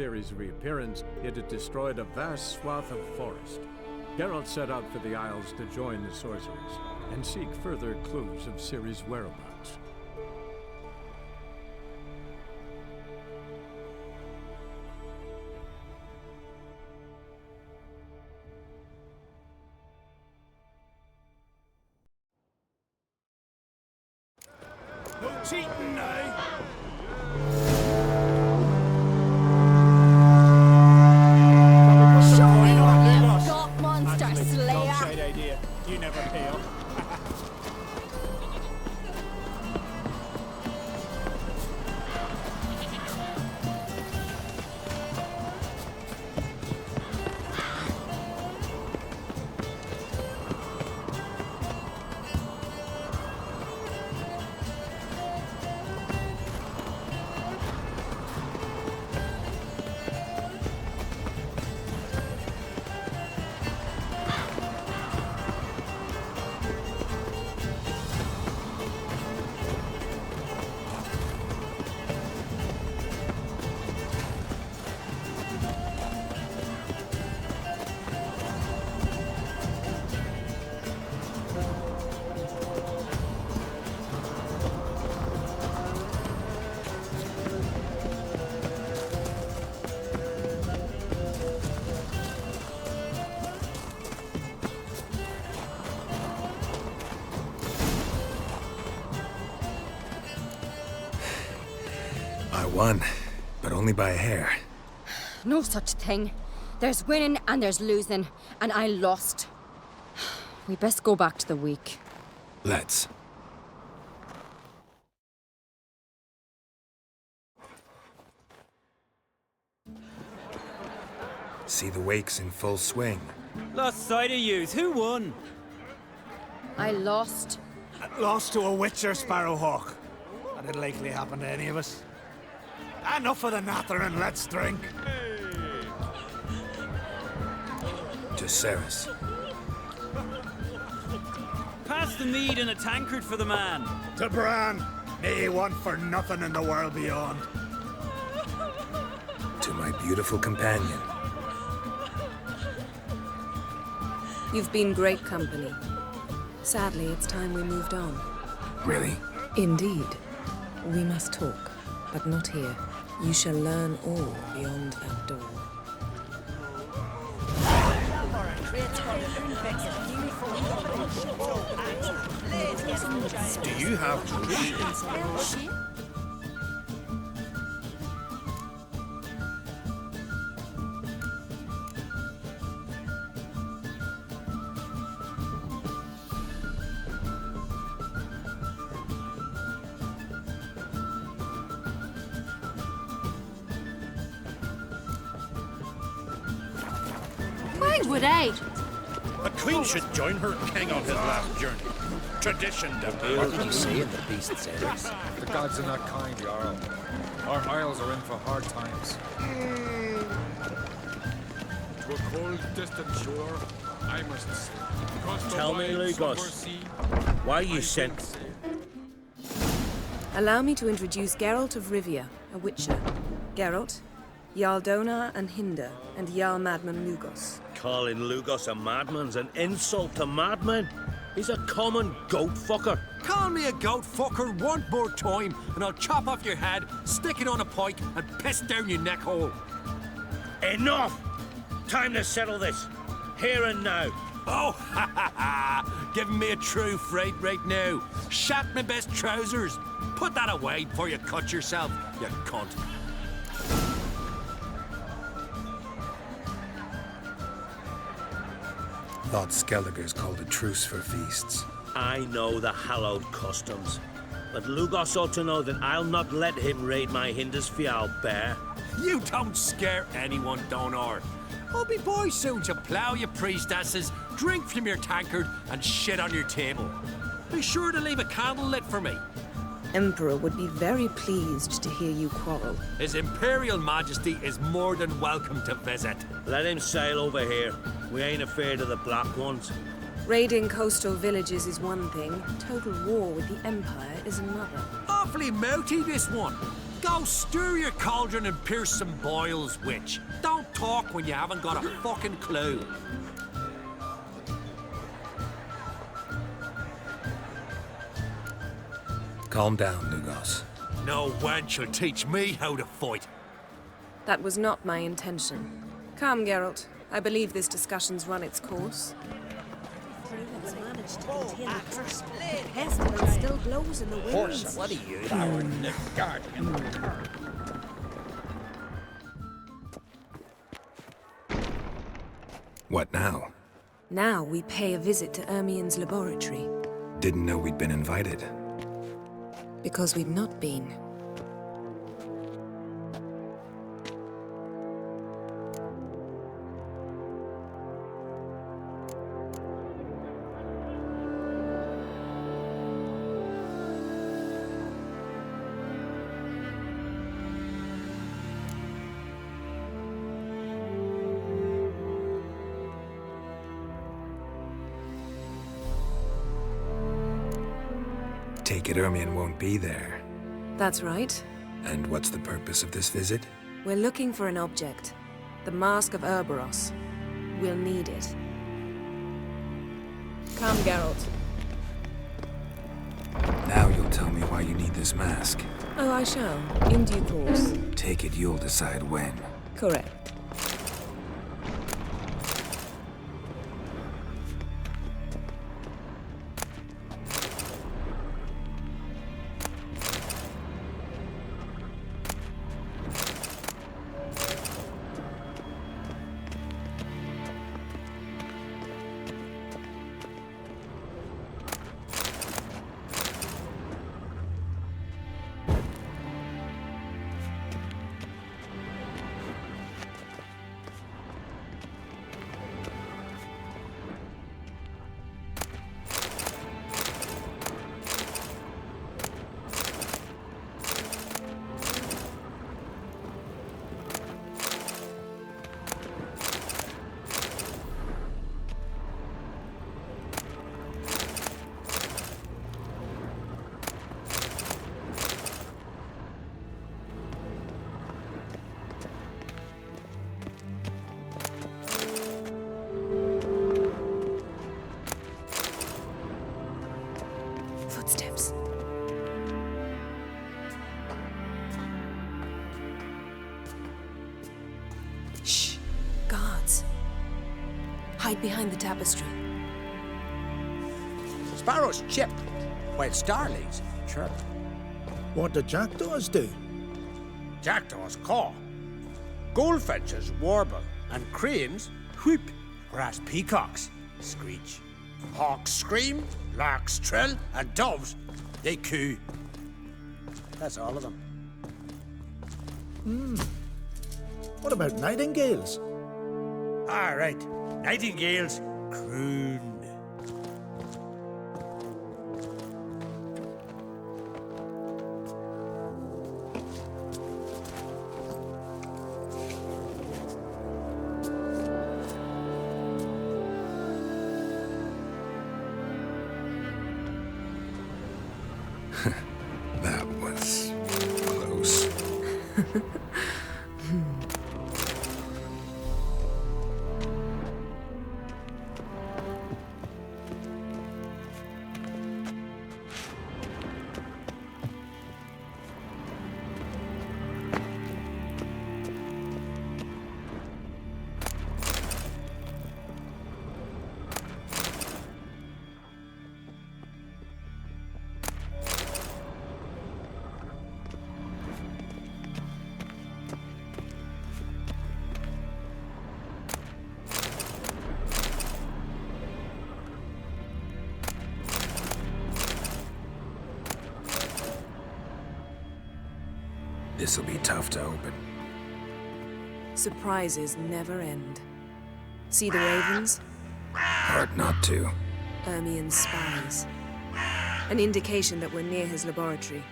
Ciri's reappearance, it had destroyed a vast swath of forest. Geralt set out for the Isles to join the sorcerers and seek further clues of Ciri's whereabouts. No cheating now! Show me what you've got, monster slayer! Shade idea. You never pay up. I won, but only by a hair. No such thing. There's winning and there's losing, and I lost. We best go back to the week. Let's. See the wakes in full swing. Lost sight of yous. Who won? I lost. Lost to a witcher, Sparrowhawk. That'd likely happen to any of us. Enough of the natter and let's drink. To Cerys. Pass the mead in a tankard for the man. To Bran. May he want for nothing in the world beyond. To my beautiful companion. You've been great company. Sadly, it's time we moved on. Really? Indeed. We must talk, but not here. You shall learn all beyond that door. Do you have TRISS? Why would I? A queen should join her king on his last journey. Tradition, What did you say in the beast, Cerys? The gods are not kind, Jarl. Our isles are in for hard times. To a cold, distant shore, I must say. Tell me, Lugos, why you sent... Allow me to introduce Geralt of Rivia, a witcher. Geralt, Jarl Donar and Hinder, and Jarl Madman Lugos. Calling Lugos a madman's an insult to madmen. He's a common goat fucker. Call me a goat fucker one more time, and I'll chop off your head, stick it on a pike, and piss down your neck hole. Enough! Time to settle this. Here and now. Oh, ha ha ha! Giving me a true fright right now. Shat my best trousers. Put that away before you cut yourself, you cunt. Thought Skelliger's called a truce for feasts. I know the hallowed customs. But Lugos ought to know that I'll not let him raid my Hindisfial bear. You don't scare anyone, Donar. I'll be boys soon to plough your priestesses, drink from your tankard, and shit on your table. Be sure to leave a candle lit for me. Emperor would be very pleased to hear you quarrel. His Imperial Majesty is more than welcome to visit. Let him sail over here. We ain't afraid of the Black Ones. Raiding coastal villages is one thing. Total war with the Empire is another. Awfully mouty, this one. Go stir your cauldron and pierce some boils, witch. Don't talk when you haven't got a fucking clue. Calm down, Lugos. No wench will teach me how to fight. That was not my intention. Come, Geralt. I believe this discussion's run its course. Craven's managed to contain the curse. The pestilence still blows in the winds. Horse, what are you? Our guardian. What now? Now we pay a visit to Ermien's laboratory. Didn't know we'd been invited. Because we've not been. Take it Ermien won't be there. That's right. And what's the purpose of this visit? We're looking for an object. The Mask of Uroboros. We'll need it. Come, Geralt. Now you'll tell me why you need this mask. Oh, I shall. In due course. Take it you'll decide when. Correct. Footsteps. Shh. Guards. Hide behind the tapestry. Sparrows chip, while starlings chirp. What do jackdaws do? Jackdaws caw. Goldfinches warble, and cranes whoop, whereas peacocks screech. Hawks scream, larks trill, and doves, they coo. That's all of them. What about nightingales? All right, nightingales croon. That was close. This'll be tough to open. Surprises never end. See the ravens? Hard not to. Ermien's spies. An indication that we're near his laboratory.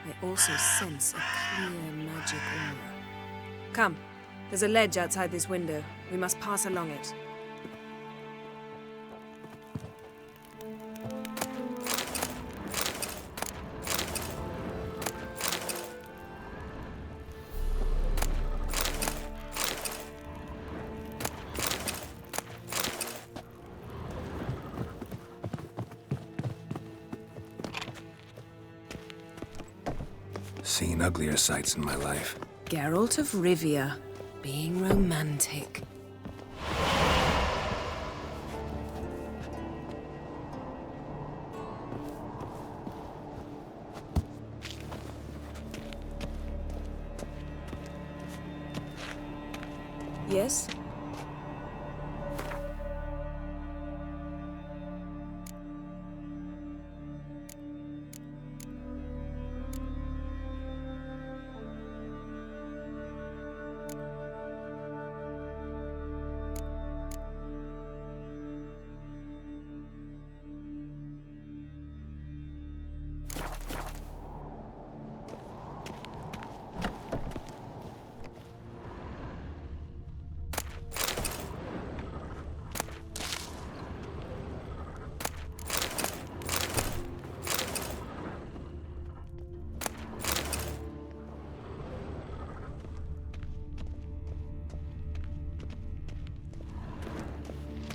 I also sense a clear magic aura. Come, there's a ledge outside this window. We must pass along it. seen uglier sights in my life. Geralt of Rivia, being romantic. Yes?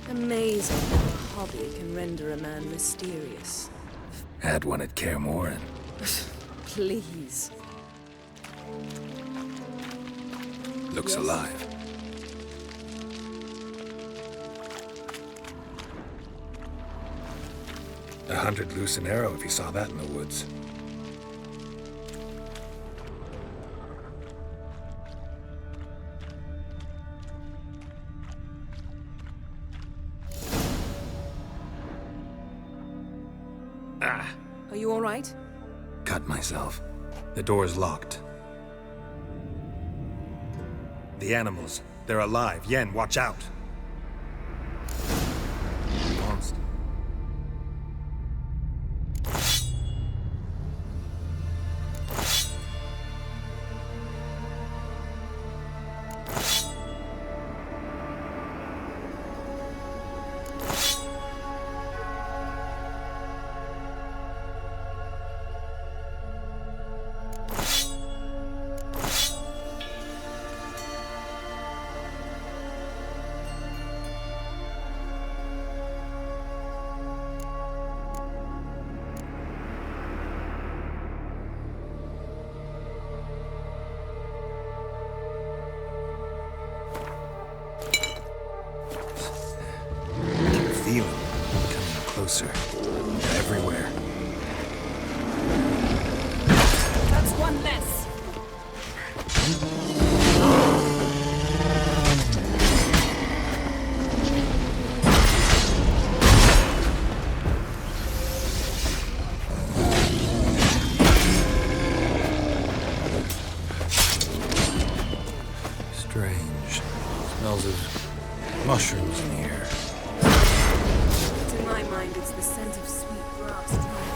Amazing how a hobby can render a man mysterious. Had one at Kaer Morhen. Please. Looks Yes? alive. A hunted loose an arrow if he saw that in the woods. Are you all right? Cut myself. The door's locked. The animals, they're alive. Yen, watch out. Monster. Closer. They're everywhere. That's one less. Strange. Smells of mushrooms in here. To my mind, it's the scent of sweet grass drying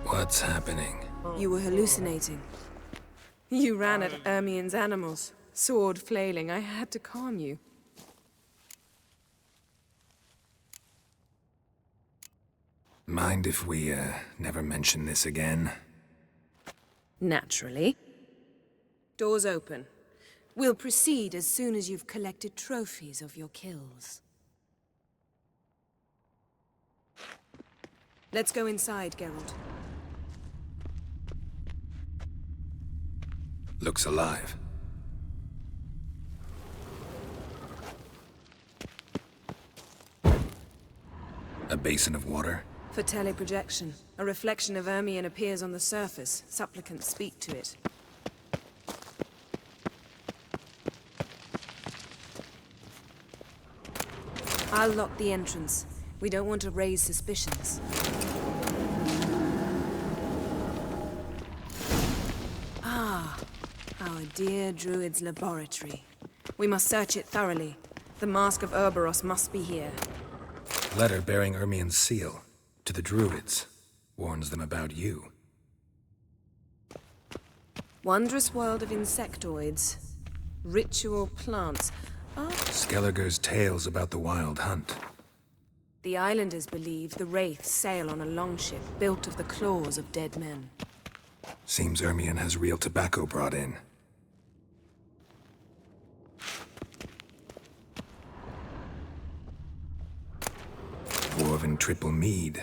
What's happening? You were hallucinating. You ran at Ermien's animals, sword flailing. I had to calm you. Mind if we, never mention this again? Naturally. Doors open. We'll proceed as soon as you've collected trophies of your kills. Let's go inside, Geralt. Looks alive. A basin of water? For teleprojection. A reflection of Ermien appears on the surface. Supplicants speak to it. I'll lock the entrance. We don't want to raise suspicions. Ah, our dear Druid's laboratory. We must search it thoroughly. The Mask of Uroboros must be here. Letter bearing Ermien's seal. To the Druids. Warns them about you. Wondrous world of insectoids. Ritual plants. Ah. Skelliger's tales about the wild hunt. The islanders believe the wraiths sail on a longship built of the claws of dead men. Seems Ermion has real tobacco brought in. Dwarven triple mead.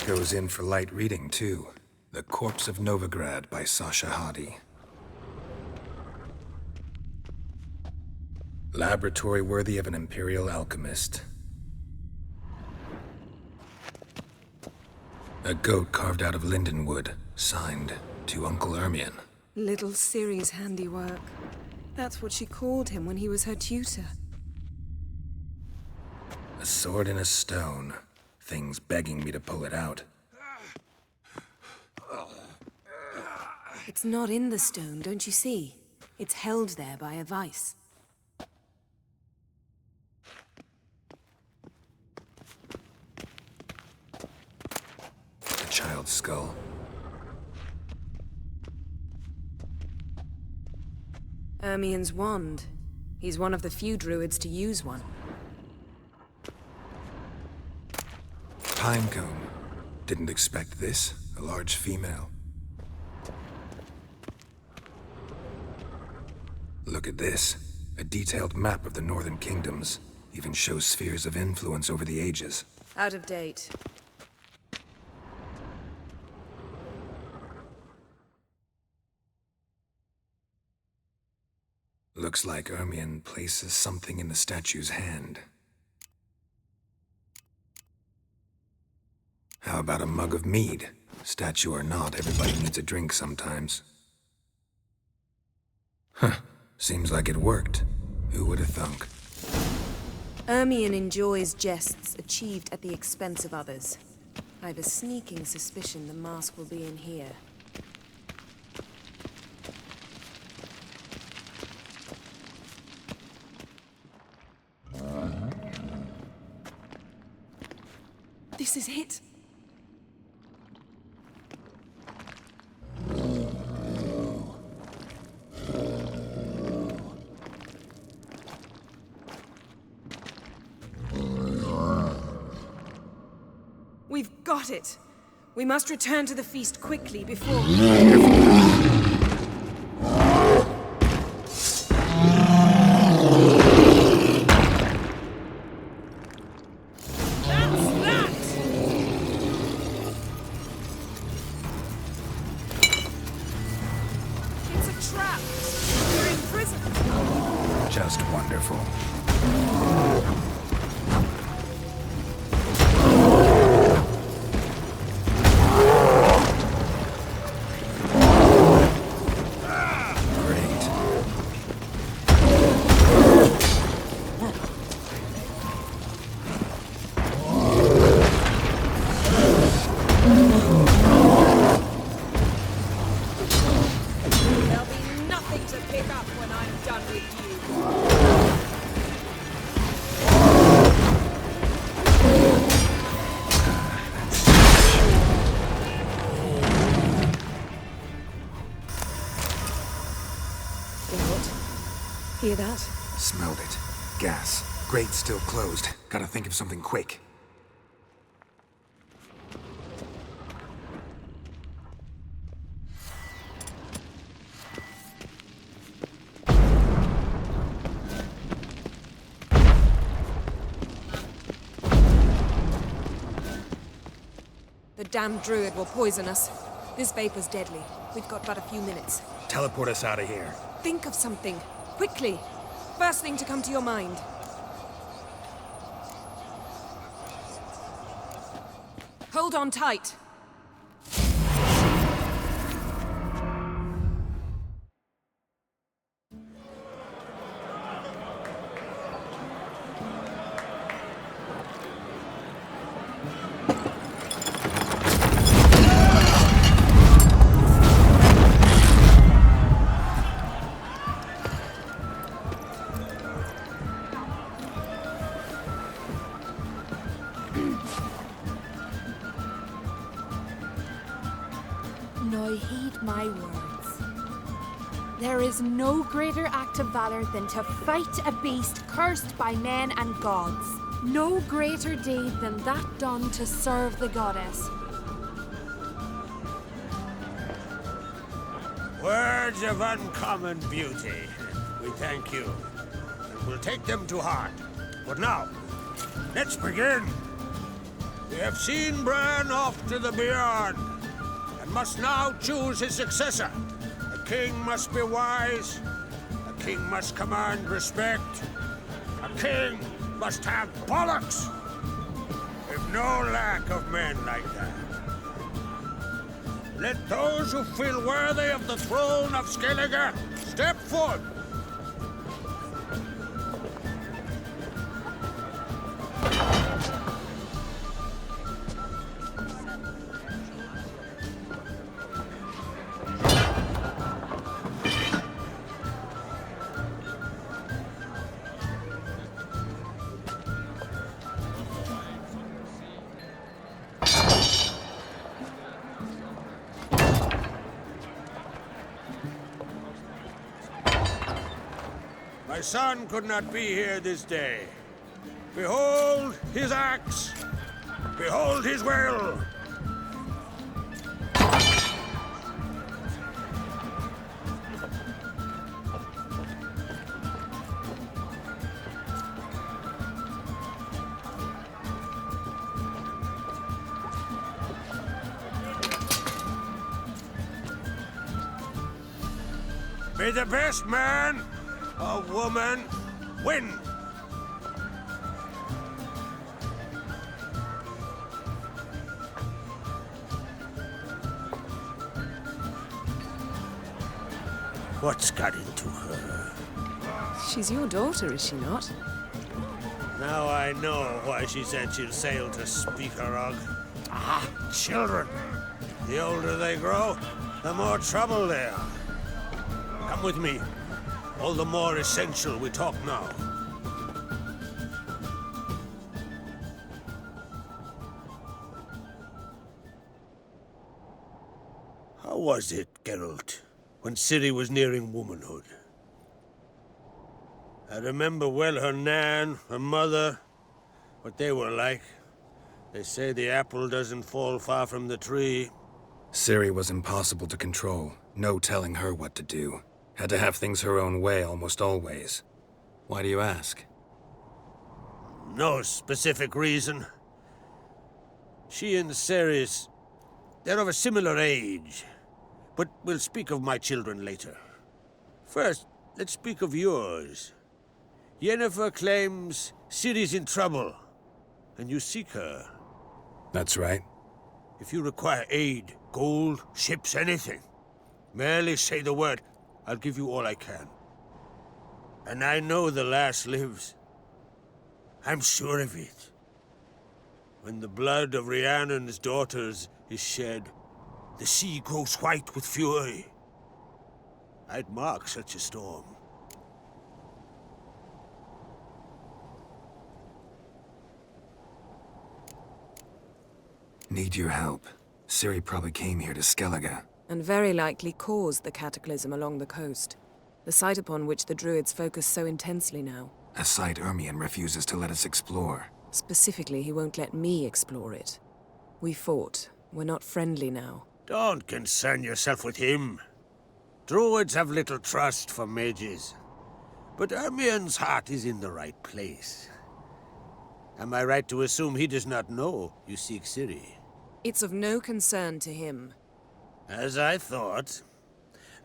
Goes in for light reading, too. The Corpse of Novigrad by Sasha Hadi. Laboratory worthy of an imperial alchemist. A goat carved out of lindenwood, signed to Uncle Ermion. Little Ciri's handiwork. That's what she called him when he was her tutor. A sword in a stone. Thing's begging me to pull it out. It's not in the stone, don't you see? It's held there by a vice. A child's skull. Ermion's wand. He's one of the few druids to use one. Pinecone. Didn't expect this. A large female. Look at this. A detailed map of the northern kingdoms. Even shows spheres of influence over the ages. Out of date. Looks like Ermion places something in the statue's hand. How about a mug of mead? Statue or not, everybody needs a drink sometimes. Huh. Seems like it worked. Who would have thunk? Ermion enjoys jests achieved at the expense of others. I've a sneaking suspicion the mask will be in here. This is it. We've got it. We must return to the feast quickly before... Just wonderful. Hear that? Smelled it. Gas. Grate's still closed. Gotta think of something quick. The damned druid will poison us. This vapor's deadly. We've got but a few minutes. Teleport us out of here. Think of something. Quickly. First thing to come to your mind. Hold on tight. Now heed my words. There is no greater act of valor than to fight a beast cursed by men and gods. No greater deed than that done to serve the goddess. Words of uncommon beauty. We thank you. And we'll take them to heart. But now, let's begin. We have seen Bran off to the beyond, and must now choose his successor. A king must be wise. A king must command respect. A king must have bollocks. We've no lack of men like that. Let those who feel worthy of the throne of Skellige step forth. My son could not be here this day. Behold his axe. Behold his will. May the best man or woman win. What's got into her? She's your daughter, is she not? Now I know why she said she'll sail to Speakerog. Ah, children. The older they grow, the more trouble they are. Come with me. All the more essential we talk now. How was it, Geralt, when Ciri was nearing womanhood? I remember well her nan, her mother, what they were like. They say the apple doesn't fall far from the tree. Ciri was impossible to control. No telling her what to do. Had to have things her own way almost always. Why do you ask? No specific reason. She and Cerys, they're of a similar age. But we'll speak of my children later. First, let's speak of yours. Yennefer claims Ciri's in trouble, and you seek her. That's right. If you require aid, gold, ships, anything, merely say the word. I'll give you all I can. And I know the lass lives. I'm sure of it. When the blood of Rhiannon's daughters is shed, the sea grows white with fury. I'd mark such a storm. Need your help. Ciri probably came here to Skellige. And very likely caused the cataclysm along the coast. The site upon which the Druids focus so intensely now. A site Ermion refuses to let us explore. Specifically, he won't let me explore it. We fought. We're not friendly now. Don't concern yourself with him. Druids have little trust for mages. But Ermion's heart is in the right place. Am I right to assume he does not know you seek Ciri? It's of no concern to him. As I thought.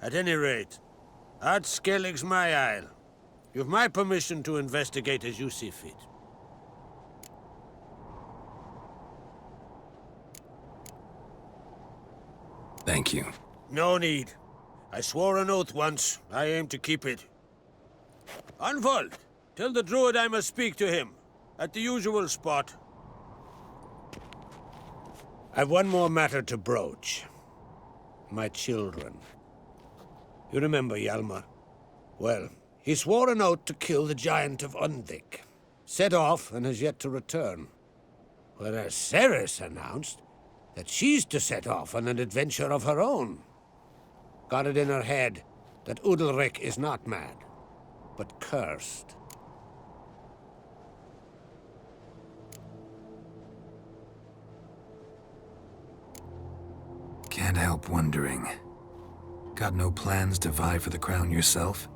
At any rate, Art Skellig's my isle. You've my permission to investigate as you see fit. Thank you. No need. I swore an oath once. I aim to keep it. Unfold. Tell the druid I must speak to him. At the usual spot. I've one more matter to broach. My children. You remember Hjalmar? Well, he swore an oath to kill the giant of Undvik. Set off and has yet to return. Whereas Cerys announced that she's to set off on an adventure of her own. Got it in her head that Udalric is not mad, but cursed. Can't help wondering. Got no plans to vie for the crown yourself?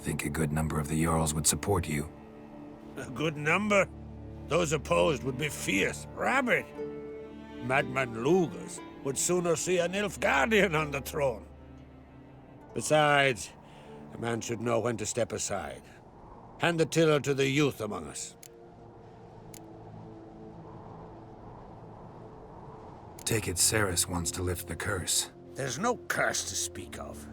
Think a good number of the Jarls would support you. A good number? Those opposed would be fierce, rabid. Madman Lugas would sooner see a Nilfgaardian on the throne. Besides, a man should know when to step aside. Hand the tiller to the youth among us. Take it Cerys wants to lift the curse. There's no curse to speak of.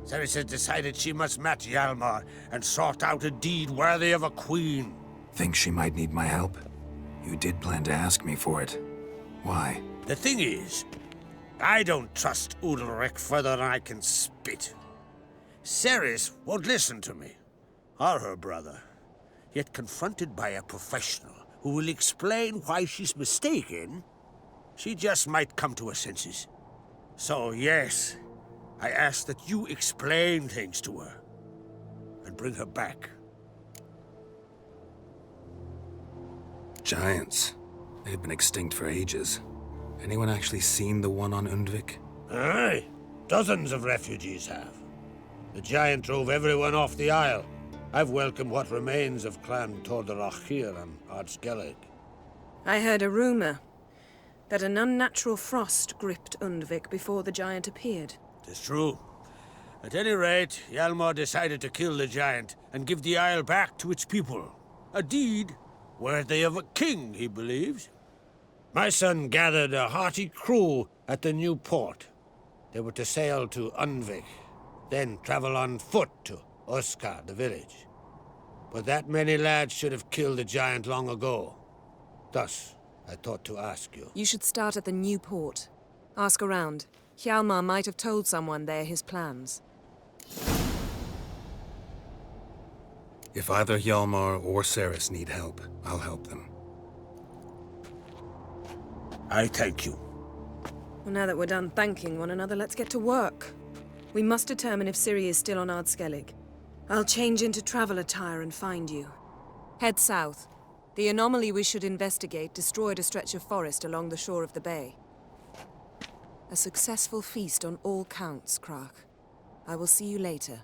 Cerys has decided she must match Hjalmar and sort out a deed worthy of a queen. Think she might need my help? You did plan to ask me for it. Why? The thing is, I don't trust Udalric further than I can spit. Cerys won't listen to me, or her brother. Yet confronted by a professional who will explain why she's mistaken, she just might come to her senses. So yes, I ask that you explain things to her and bring her back. Giants. They've been extinct for ages. Anyone actually seen the one on Undvik? Aye, dozens of refugees have. The giant drove everyone off the isle. I've welcomed what remains of Clan Tordarachir and Ardskellig. I heard a rumor that an unnatural frost gripped Undvik before the giant appeared. It's true. At any rate, Hjalmar decided to kill the giant and give the isle back to its people. A deed worthy of a king, he believes. My son gathered a hearty crew at the new port. They were to sail to Undvik, then travel on foot to Oskar, the village. But that many lads should have killed the giant long ago. Thus, I thought to ask you. You should start at the new port. Ask around. Hjalmar might have told someone there his plans. If either Hjalmar or Cerys need help, I'll help them. I thank you. Well, now that we're done thanking one another, let's get to work. We must determine if CIRI is still on Ardskellig. I'll change into travel attire and find you. Head south. The anomaly we should investigate destroyed a stretch of forest along the shore of the bay. A successful feast on all counts, Krach. I will see you later.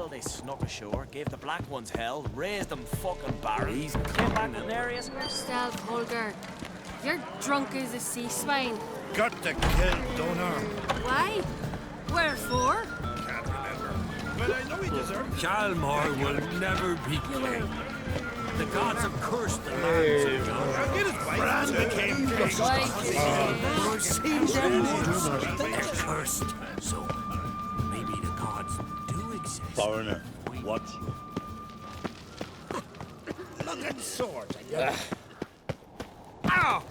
They snuck ashore, gave the black ones hell, raised them fucking barries, came back in areas. Stealth, Holger. You're drunk as a sea swine. Got to kill Donar. Why? Wherefore? Can't remember. Well, I know he deserves it. Hjalmar will never be king. The gods have cursed the land, St. John. I'll get his wife. Bran became king. They're cursed. So, maybe the gods do exist. Foreigner, what's you? Look at sword. Ow!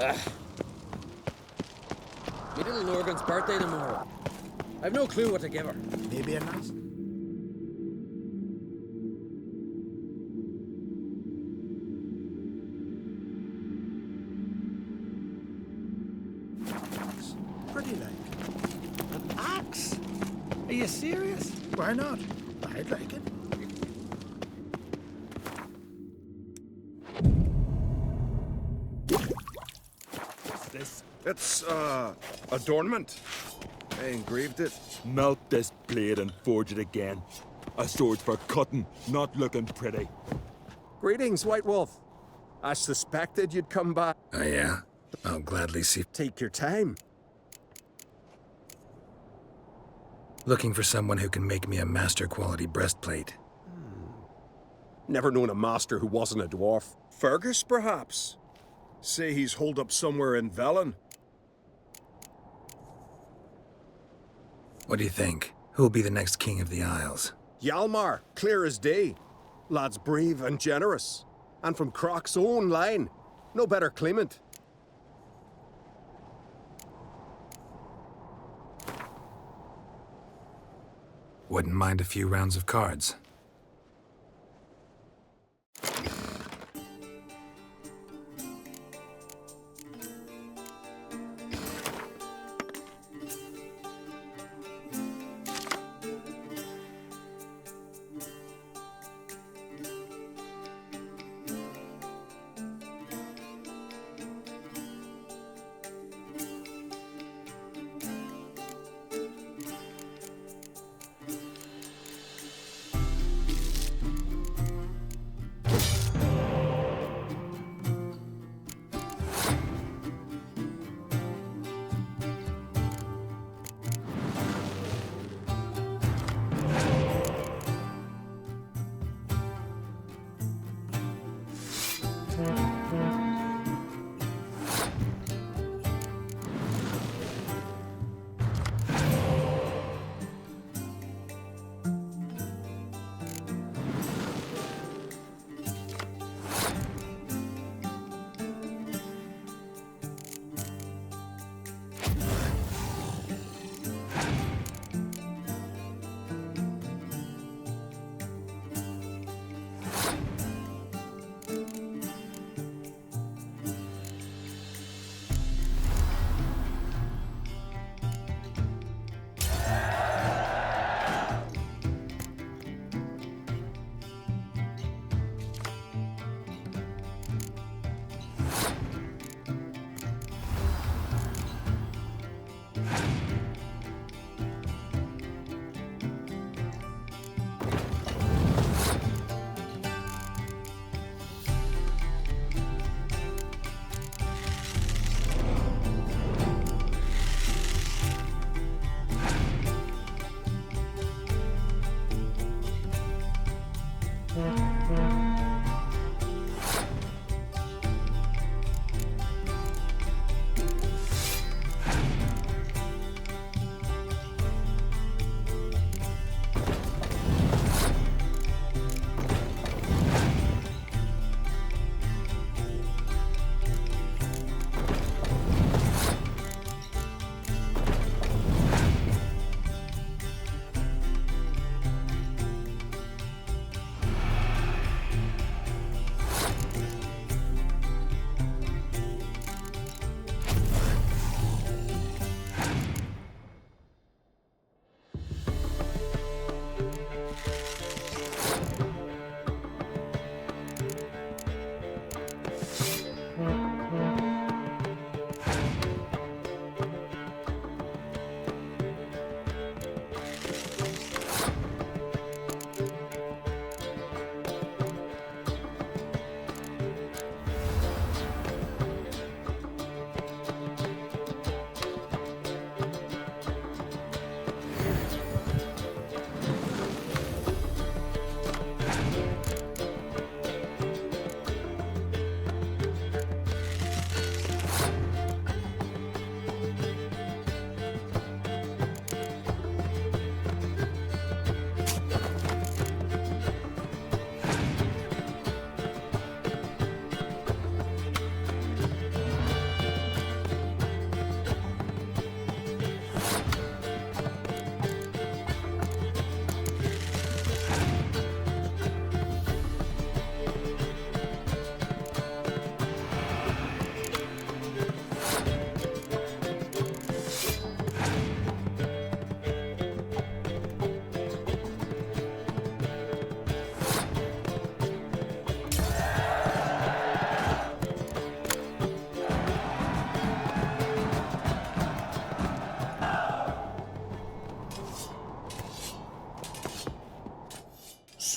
My little Lorgan's birthday tomorrow. I've no clue what to give her. Maybe a nice. Pretty like. An axe? Are you serious? Why not? I'd like it. What's this? It's, adornment. I engraved it. Melt this blade and forge it again. A sword for cutting, not looking pretty. Greetings, White Wolf. I suspected you'd come back. Oh, yeah? I'll gladly see. Take your time. Looking for someone who can make me a master-quality breastplate. Never known a master who wasn't a dwarf. Fergus, perhaps? Say he's holed up somewhere in Velen. What do you think? Who'll be the next king of the Isles? Hjalmar, clear as day. Lad's brave and generous. And from Croc's own line. No better claimant. Wouldn't mind a few rounds of cards.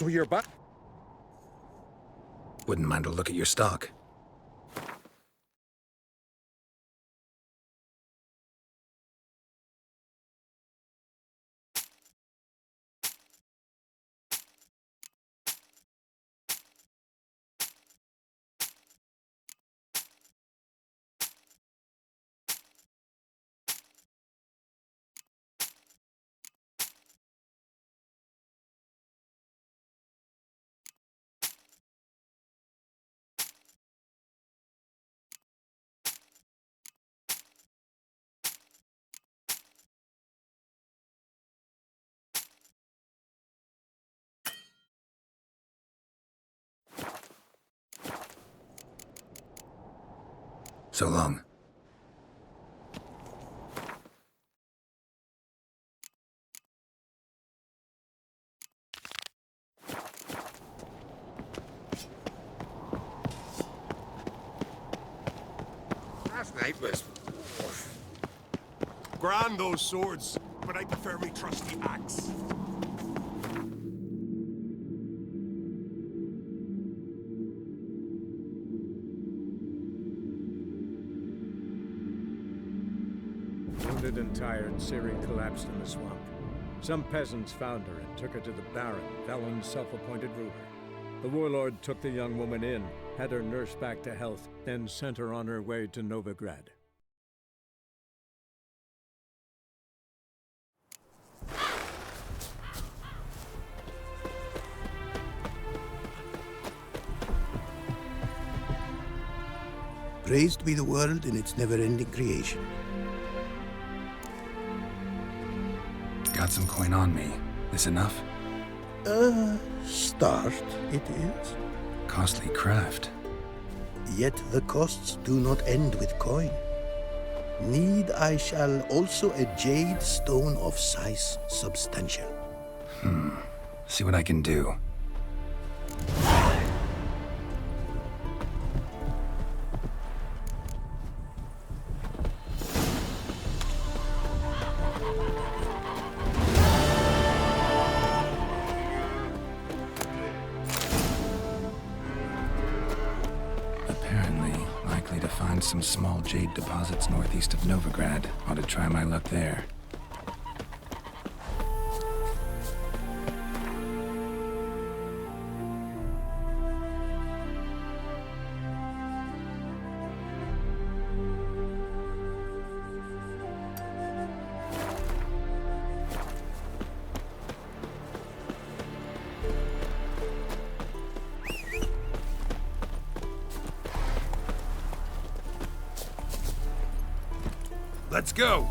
So you're back? Wouldn't mind a look at your stock. So long. Last night was grand, those swords, but I prefer me trusty axe. Wounded and tired, CIRI collapsed in the swamp. Some peasants found her and took her to the Baron, Velen's self-appointed ruler. The warlord took the young woman in, had her nursed back to health, then sent her on her way to Novigrad. Praised be the world in its never-ending creation. Got some coin on me. This enough? Start it is. Costly craft. Yet the costs do not end with coin. Need I shall also a jade stone of size substantial. See what I can do. Some small jade deposits northeast of Novigrad. Ought to try my luck there. Let's go!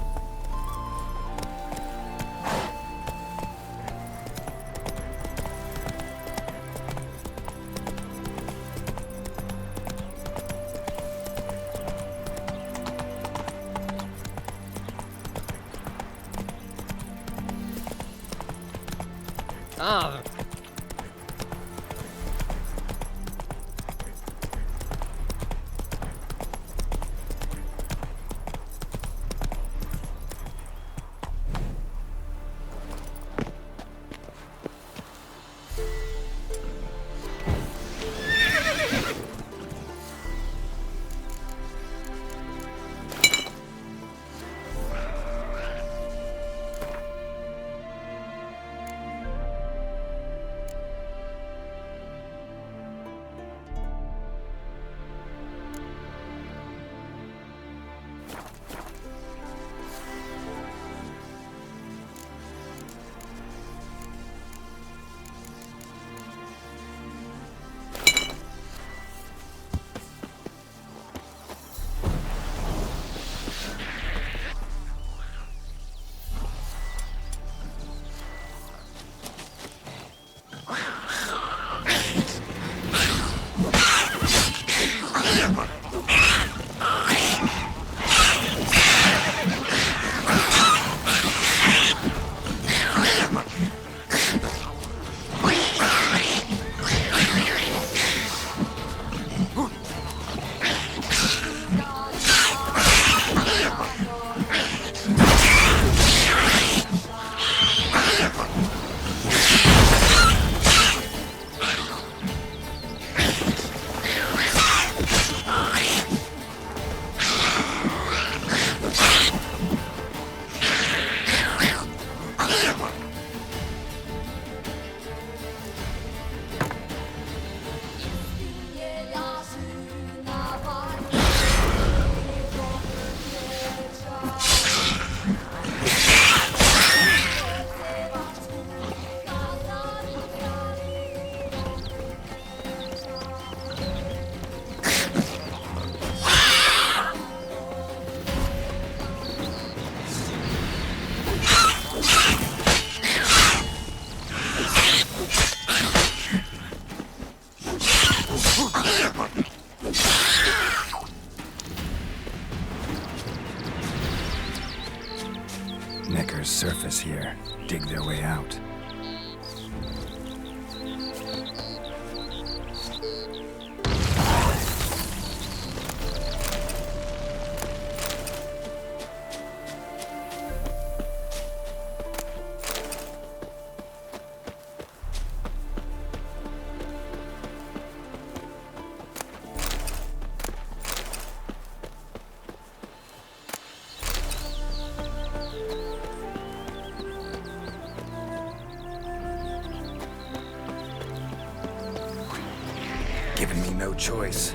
Ah. Necker's surface here. Dig their way out. Giving me no choice.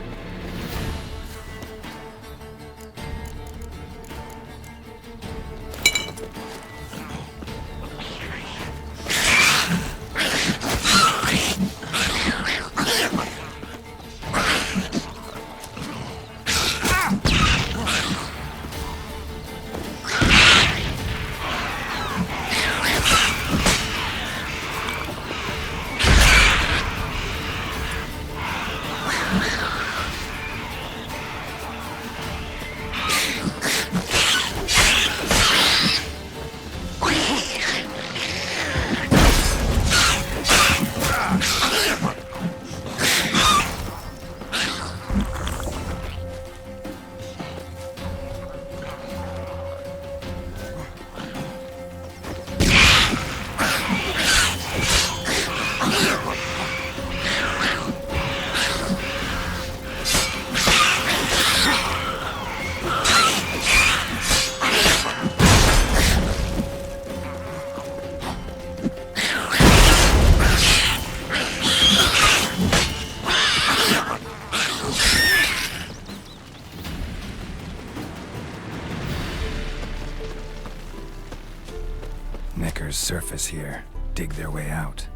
Necker's surface here. Dig their way out.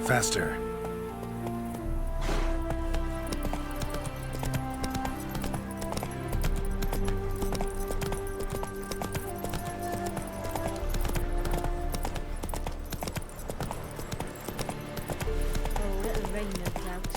Faster. Oh, it'll rain, no doubt.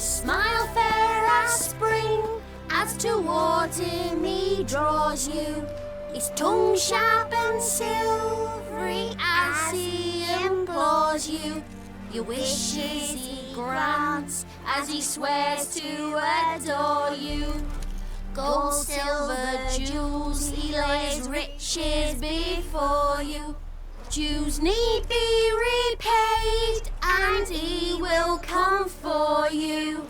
Smile fair as spring, as towards him he draws you. His tongue sharp and silvery as he implores you. Your wishes he grants as he swears to adore you. Gold, silver, jewels, he lays riches before you. Dues need be repaid, and he will come for you.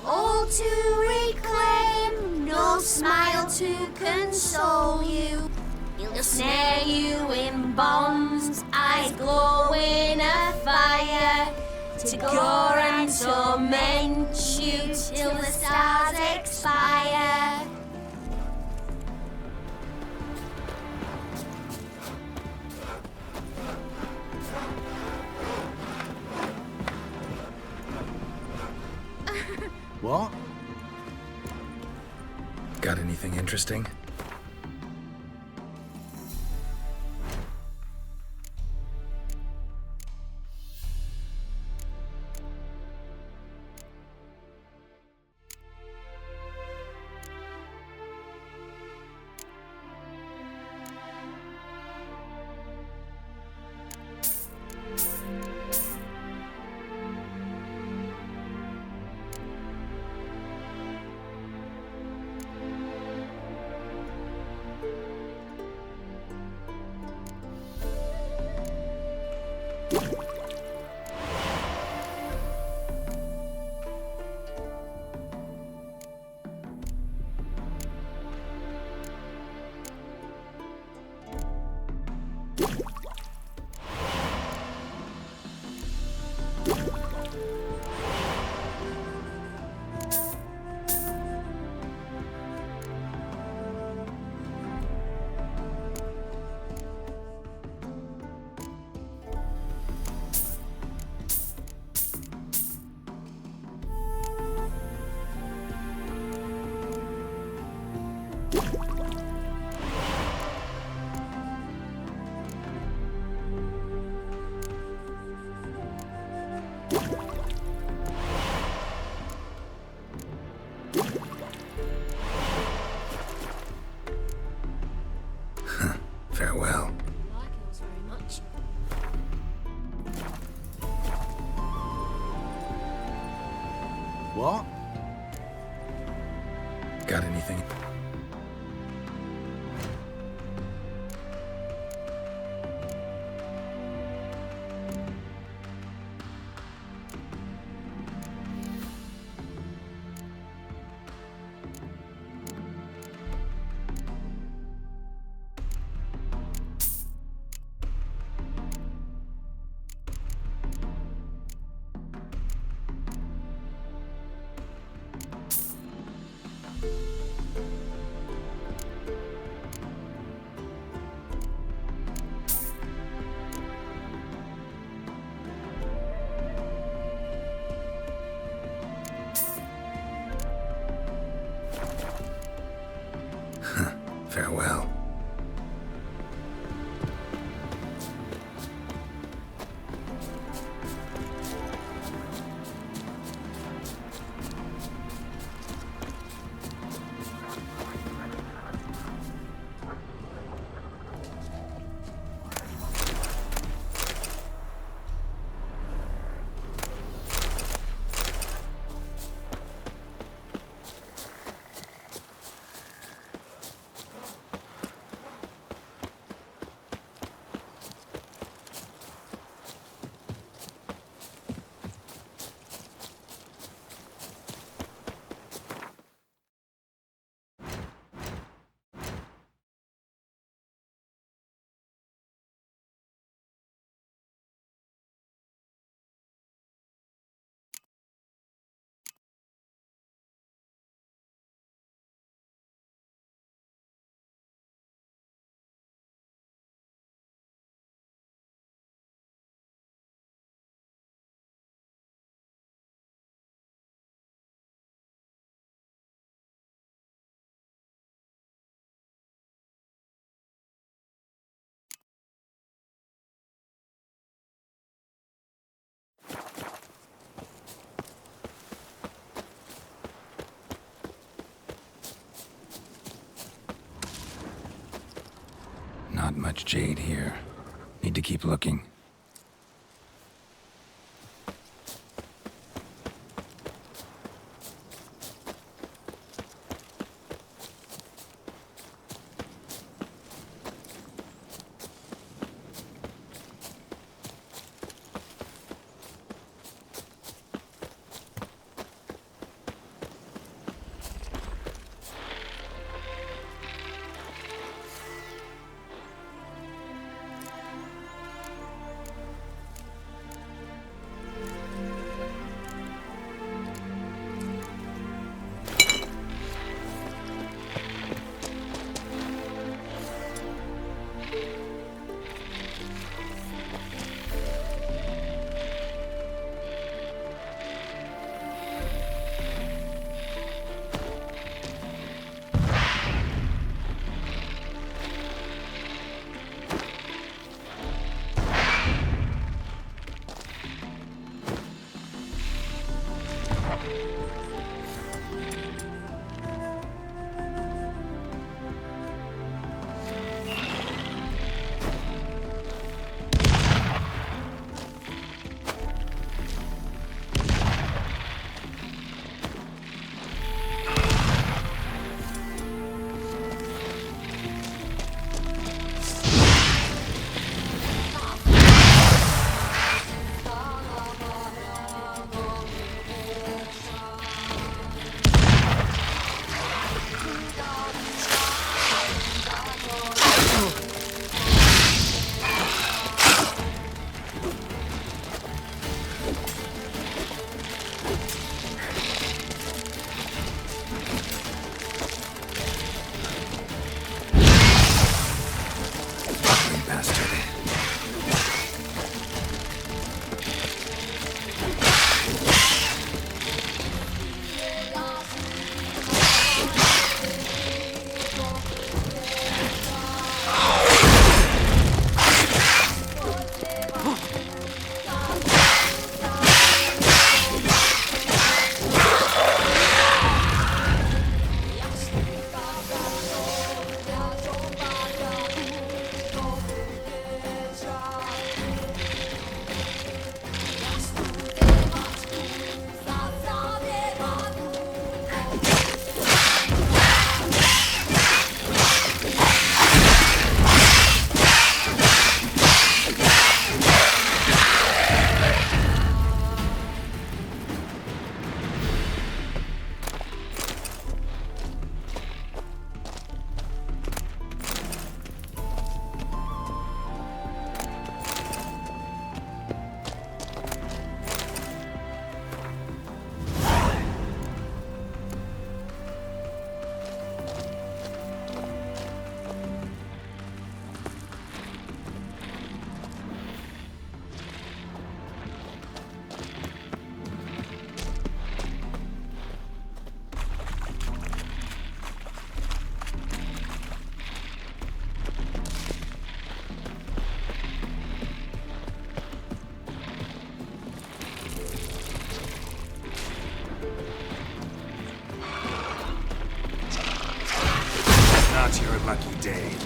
All to reclaim, no smile to console you. He'll snare you in bonds, eyes glow in a fire, to gore and torment you till the stars expire. What? Got anything interesting? What? Got anything? Farewell. Not much Jade here. Need to keep looking. lucky day.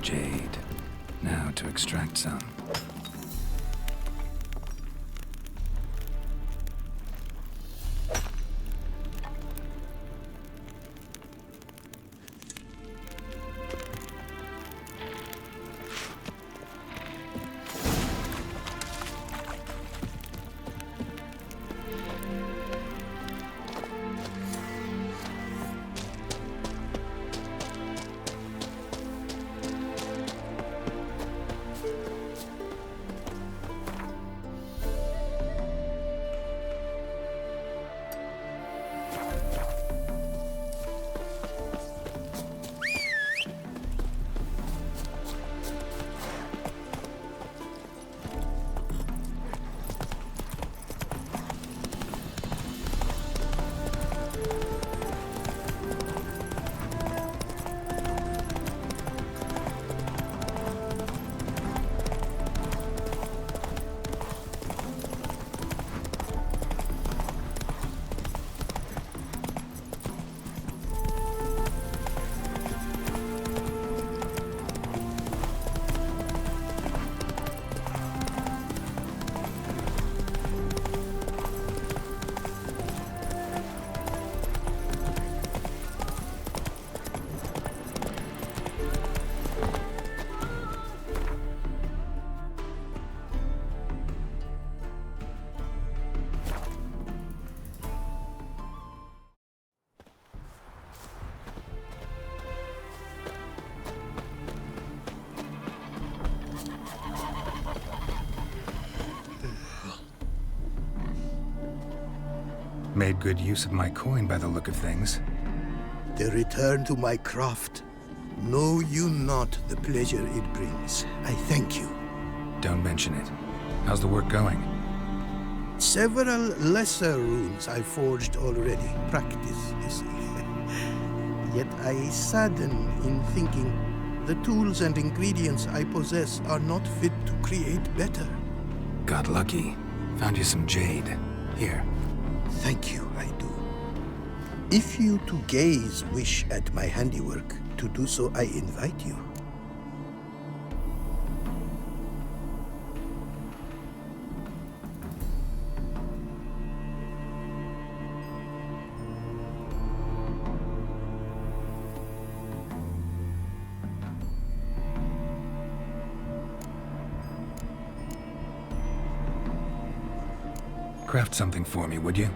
Jade. Now to extract some. Made good use of my coin by the look of things. The return to my craft. Know you not the pleasure it brings. I thank you. Don't mention it. How's the work going? Several lesser runes I forged already. Practice, you see. Yet I sadden in thinking the tools and ingredients I possess are not fit to create better. Got lucky. Found you some jade. Here. Thank you, I do. If you to gaze wish at my handiwork, to do so I invite you. Craft something for me, would you?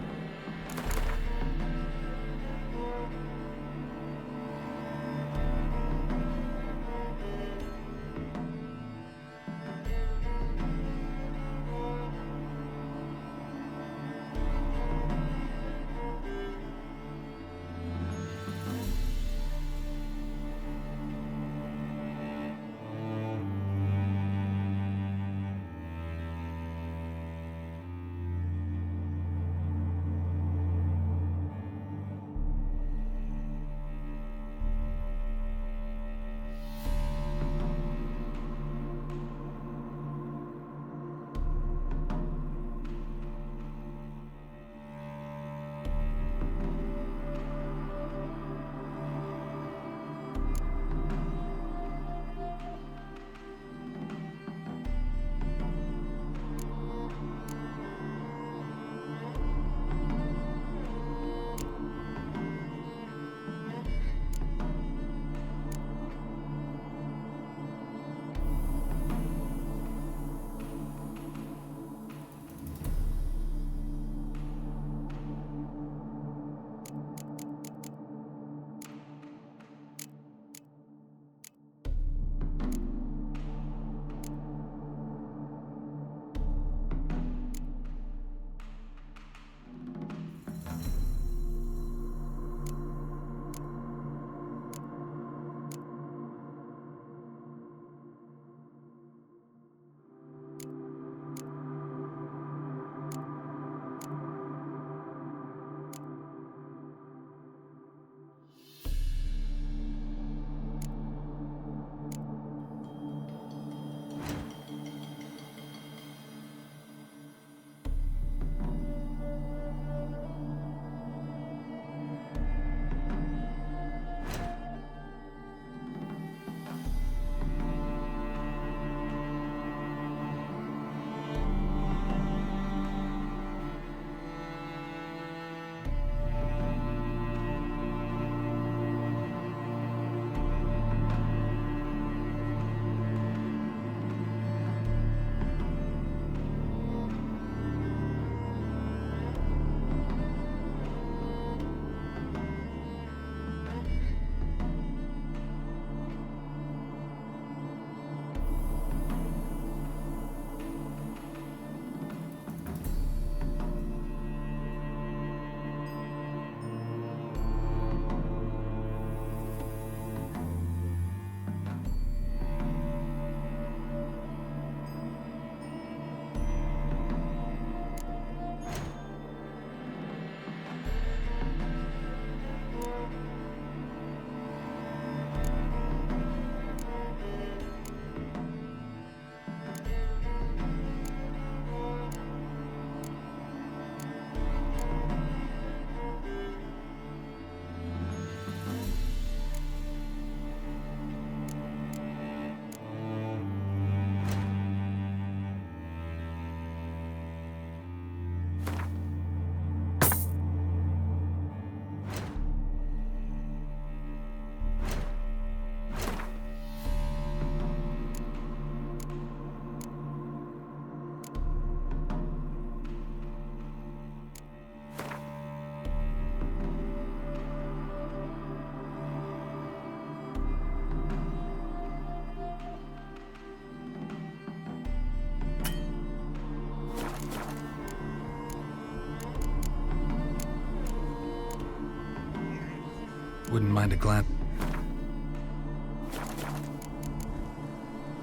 wouldn't mind a glance.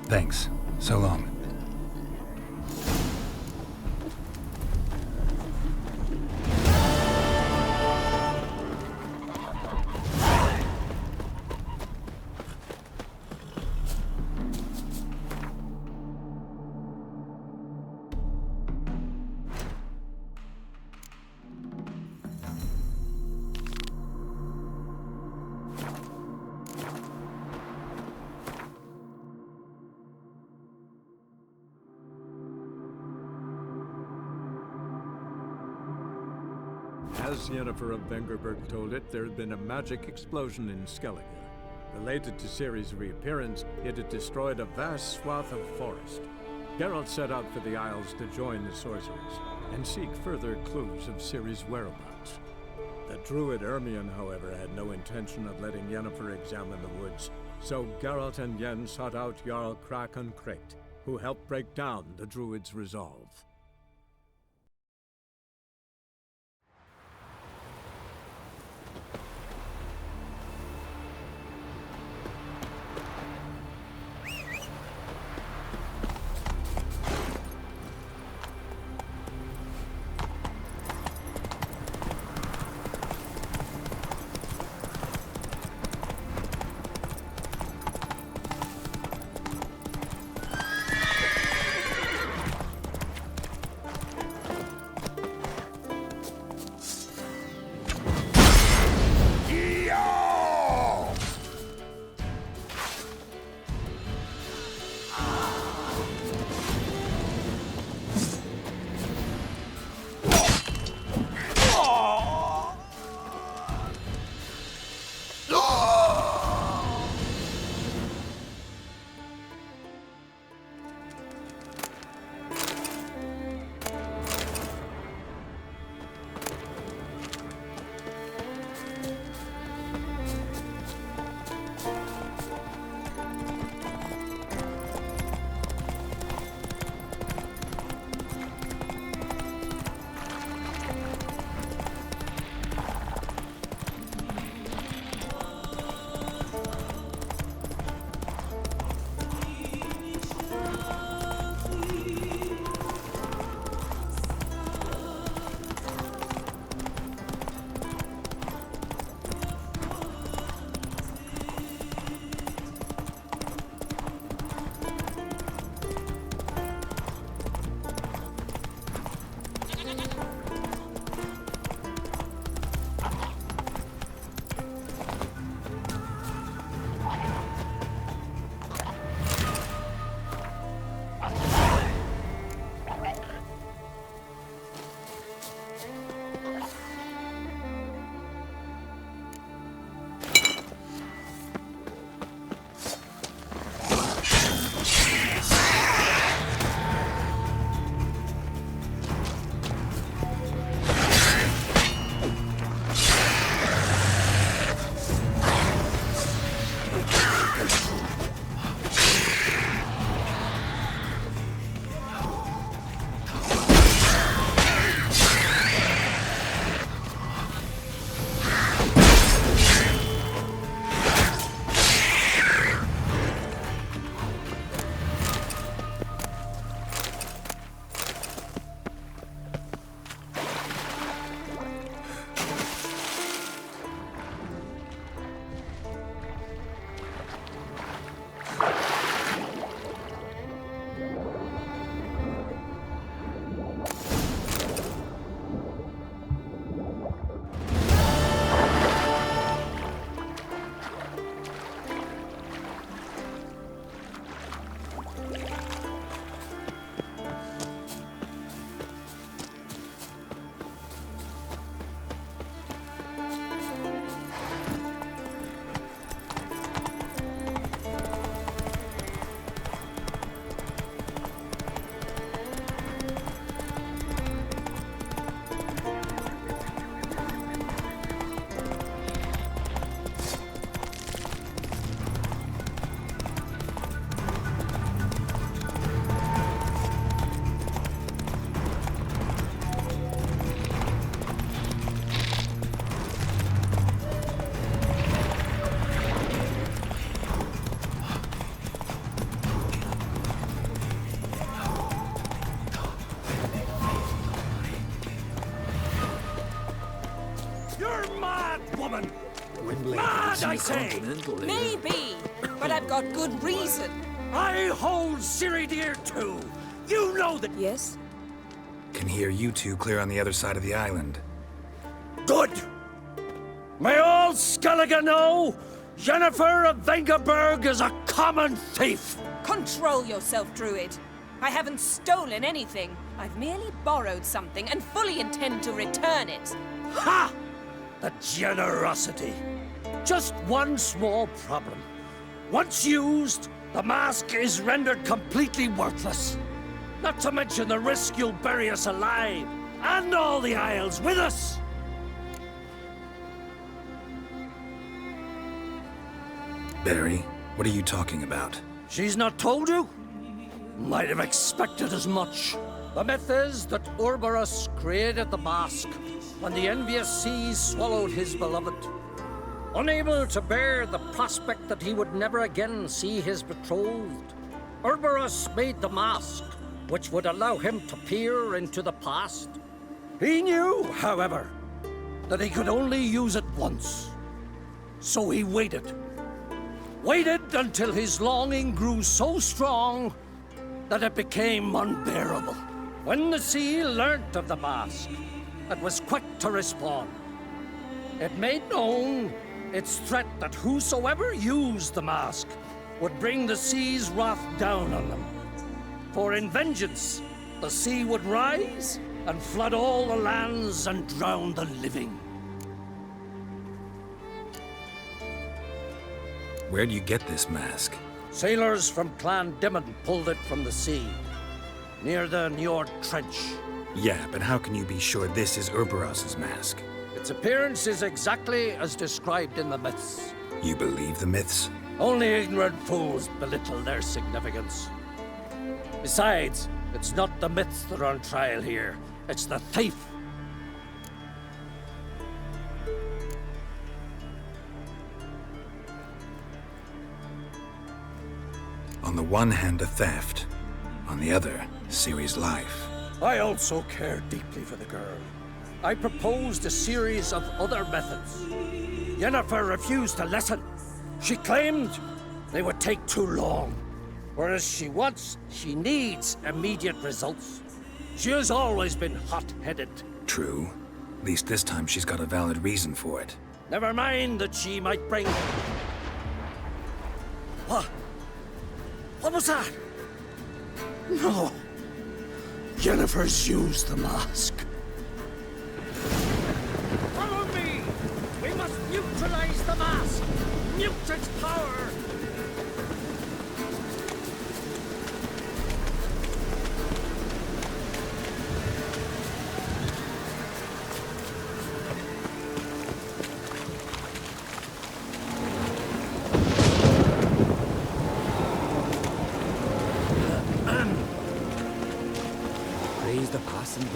Thanks. So long. As Yennefer of Vengerberg told it, there had been a magic explosion in Skellige. Related to Ciri's reappearance, it had destroyed a vast swath of forest. Geralt set out for the Isles to join the sorcerers and seek further clues of Ciri's whereabouts. The druid Ermion, however, had no intention of letting Yennefer examine the woods, so Geralt and Yen sought out Jarl Krakon Kricht, who helped break down the druid's resolve. did I say? Maybe, but I've got good reason. I hold CIRI dear too. You know that. Yes? Can hear you two clear on the other side of the island. Good. May all Skellige know Jennifer of Vengerberg is a common thief. Control yourself, Druid. I haven't stolen anything. I've merely borrowed something and fully intend to return it. Ha! The generosity. Just one small problem. Once used, the mask is rendered completely worthless. Not to mention the risk you'll bury us alive, and all the Isles with us. Barry, what are you talking about? She's not told you? Might have expected as much. The myth is that Uroboros created the mask when the envious seas swallowed his beloved. Unable to bear the prospect that he would never again see his betrothed, Uroboros made the mask, which would allow him to peer into the past. He knew, however, that he could only use it once. So he waited. Waited until his longing grew so strong that it became unbearable. When the sea learnt of the mask, it was quick to respond. It made known its threat that whosoever used the mask would bring the sea's wrath down on them. For in vengeance, the sea would rise and flood all the lands and drown the living. Where do you get this mask? Sailors from Clan Dimon pulled it from the sea, near the Njord Trench. Yeah, but how can you be sure this is Uroboros' mask? Its appearance is exactly as described in the myths. You believe the myths? Only ignorant fools belittle their significance. Besides, it's not the myths that are on trial here. It's the thief. On the one hand, a theft. On the other, CIRI's life. I also care deeply for the girl. I proposed a series of other methods. Yennefer refused to listen. She claimed they would take too long. Whereas she needs immediate results. She has always been hot-headed. True. At least this time she's got a valid reason for it. Never mind that she might bring... What? What was that? No. Yennefer's used the mask. Follow me! We must neutralize the mask! Mute its power! Raise the passing day.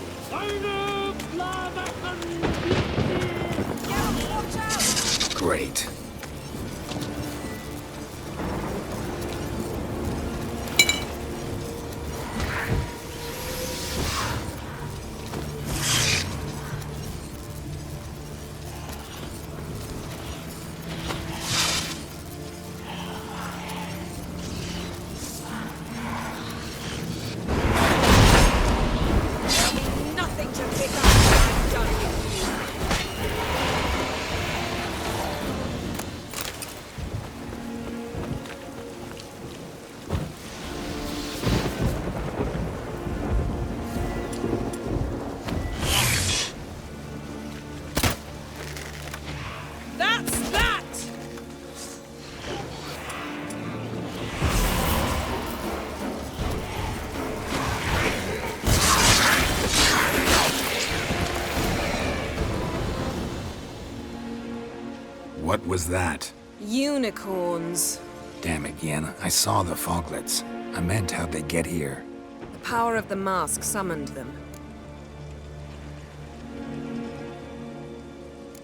Great. Nothing to pick up what I've done with you. That's that! What was that? Unicorns. Damn it, Yen. I saw the foglets. I meant how'd they get here? The power of the mask summoned them.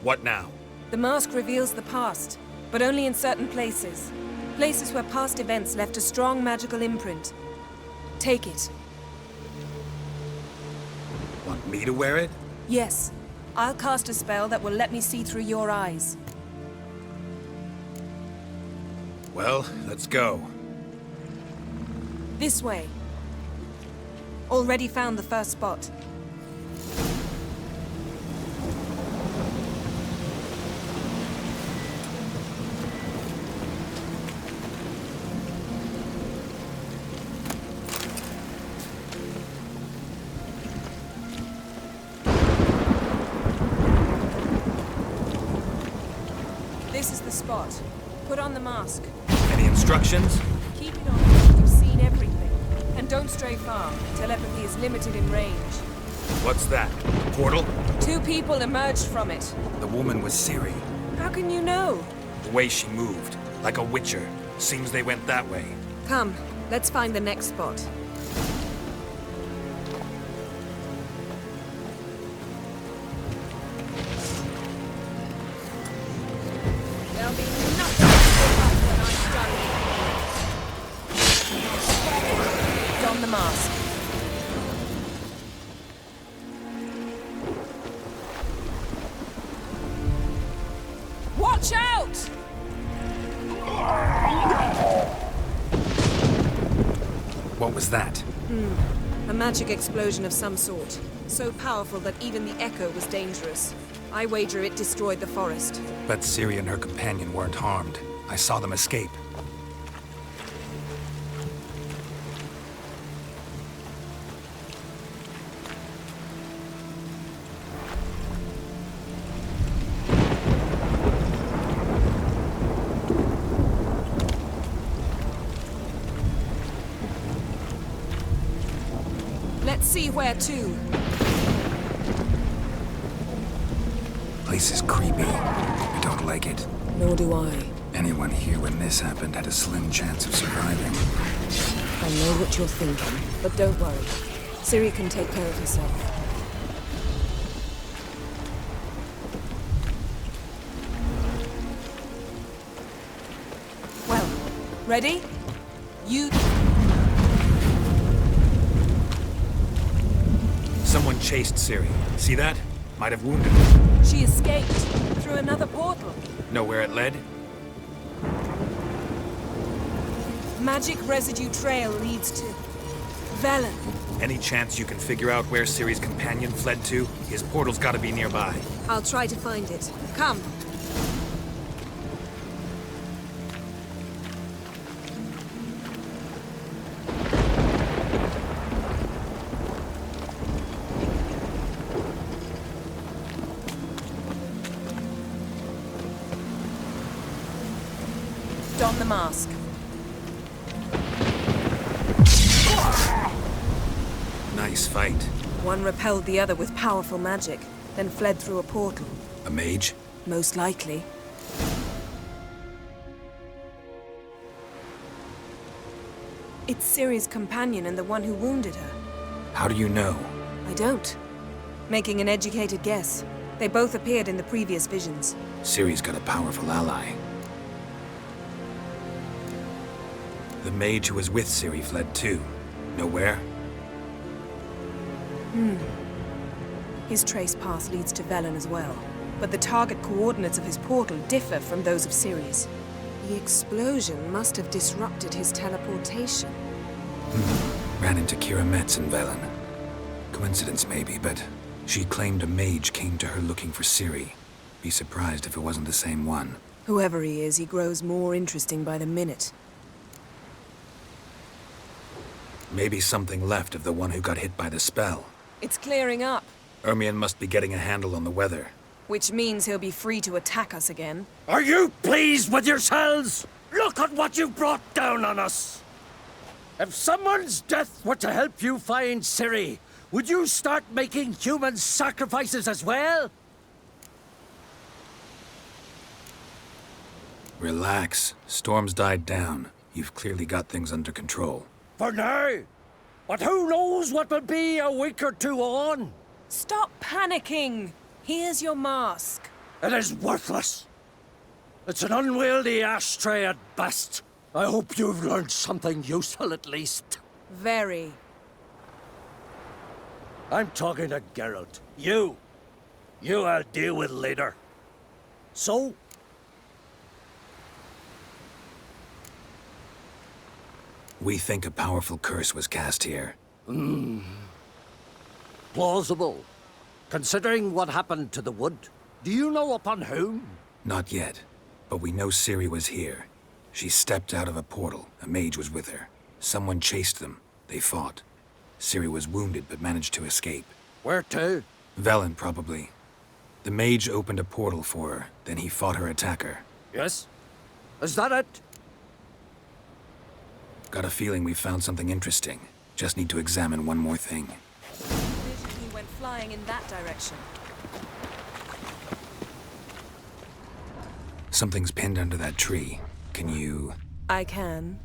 What now? The mask reveals the past, but only in certain places. Places where past events left a strong magical imprint. Take it. Want me to wear it? Yes. I'll cast a spell that will let me see through your eyes. Well, let's go. This way. Already found the first spot. This is the spot. Put on the mask. Any instructions? Keep it on until you've seen everything. And don't stray far. Telepathy is limited in range. What's that? Portal? 2 people emerged from it. The woman was CIRI. How can you know? The way she moved, like a witcher. Seems they went that way. Come, let's find the next spot. There'll be nothing to give up when I'm done. Don the mask. Watch out! What was that? A magic explosion of some sort. So powerful that even the echo was dangerous. I wager it destroyed the forest. But CIRI and her companion weren't harmed. I saw them escape. Let's see where to. Place is creepy. I don't like it. Nor do I. Anyone here when this happened had a slim chance of surviving. I know what you're thinking, but don't worry. CIRI can take care of herself. Well, ready? You... Someone chased CIRI. See that? Might have wounded her. She escaped through another portal. Know where it led? Magic residue trail leads to Velen. Any chance you can figure out where CIRI's companion fled to? His portal's gotta be nearby. I'll try to find it. Come. Don the mask. Nice fight. One repelled the other with powerful magic, then fled through a portal. A mage? Most likely. It's CIRI's companion and the one who wounded her. How do you know? I don't. Making an educated guess. They both appeared in the previous visions. CIRI's got a powerful ally. The mage who was with CIRI fled too. Know where? His trace path leads to Velen as well. But the target coordinates of his portal differ from those of CIRI's. The explosion must have disrupted his teleportation. Ran into Kira Metz in Velen. Coincidence maybe, but she claimed a mage came to her looking for CIRI. Be surprised if it wasn't the same one. Whoever he is, he grows more interesting by the minute. Maybe something left of the one who got hit by the spell. It's clearing up, Ermion must be getting a handle on the weather. which means he'll be free to attack us again. Are you pleased with yourselves? Look at what you brought down on us! If someone's death were to help you find CIRI, would you start making human sacrifices as well? Relax. Storm's died down. You've clearly got things under control. For now. But who knows what will be a week or two on? Stop panicking! Here's your mask. It is worthless. It's an unwieldy ashtray at best. I hope you've learned something useful at least. Very. I'm talking to Geralt. You I'll deal with later. So? We think a powerful curse was cast here. Plausible. Considering what happened to the wood, do you know upon whom? Not yet, but we know Ciri was here. She stepped out of a portal. A mage was with her. Someone chased them. They fought. Ciri was wounded but managed to escape. Where to? Velen, probably. The mage opened a portal for her, then he fought her attacker. Yes? Is that it? Got a feeling we found something interesting. Just need to examine one more thing. He went flying in that direction. Something's pinned under that tree. Can you... I can.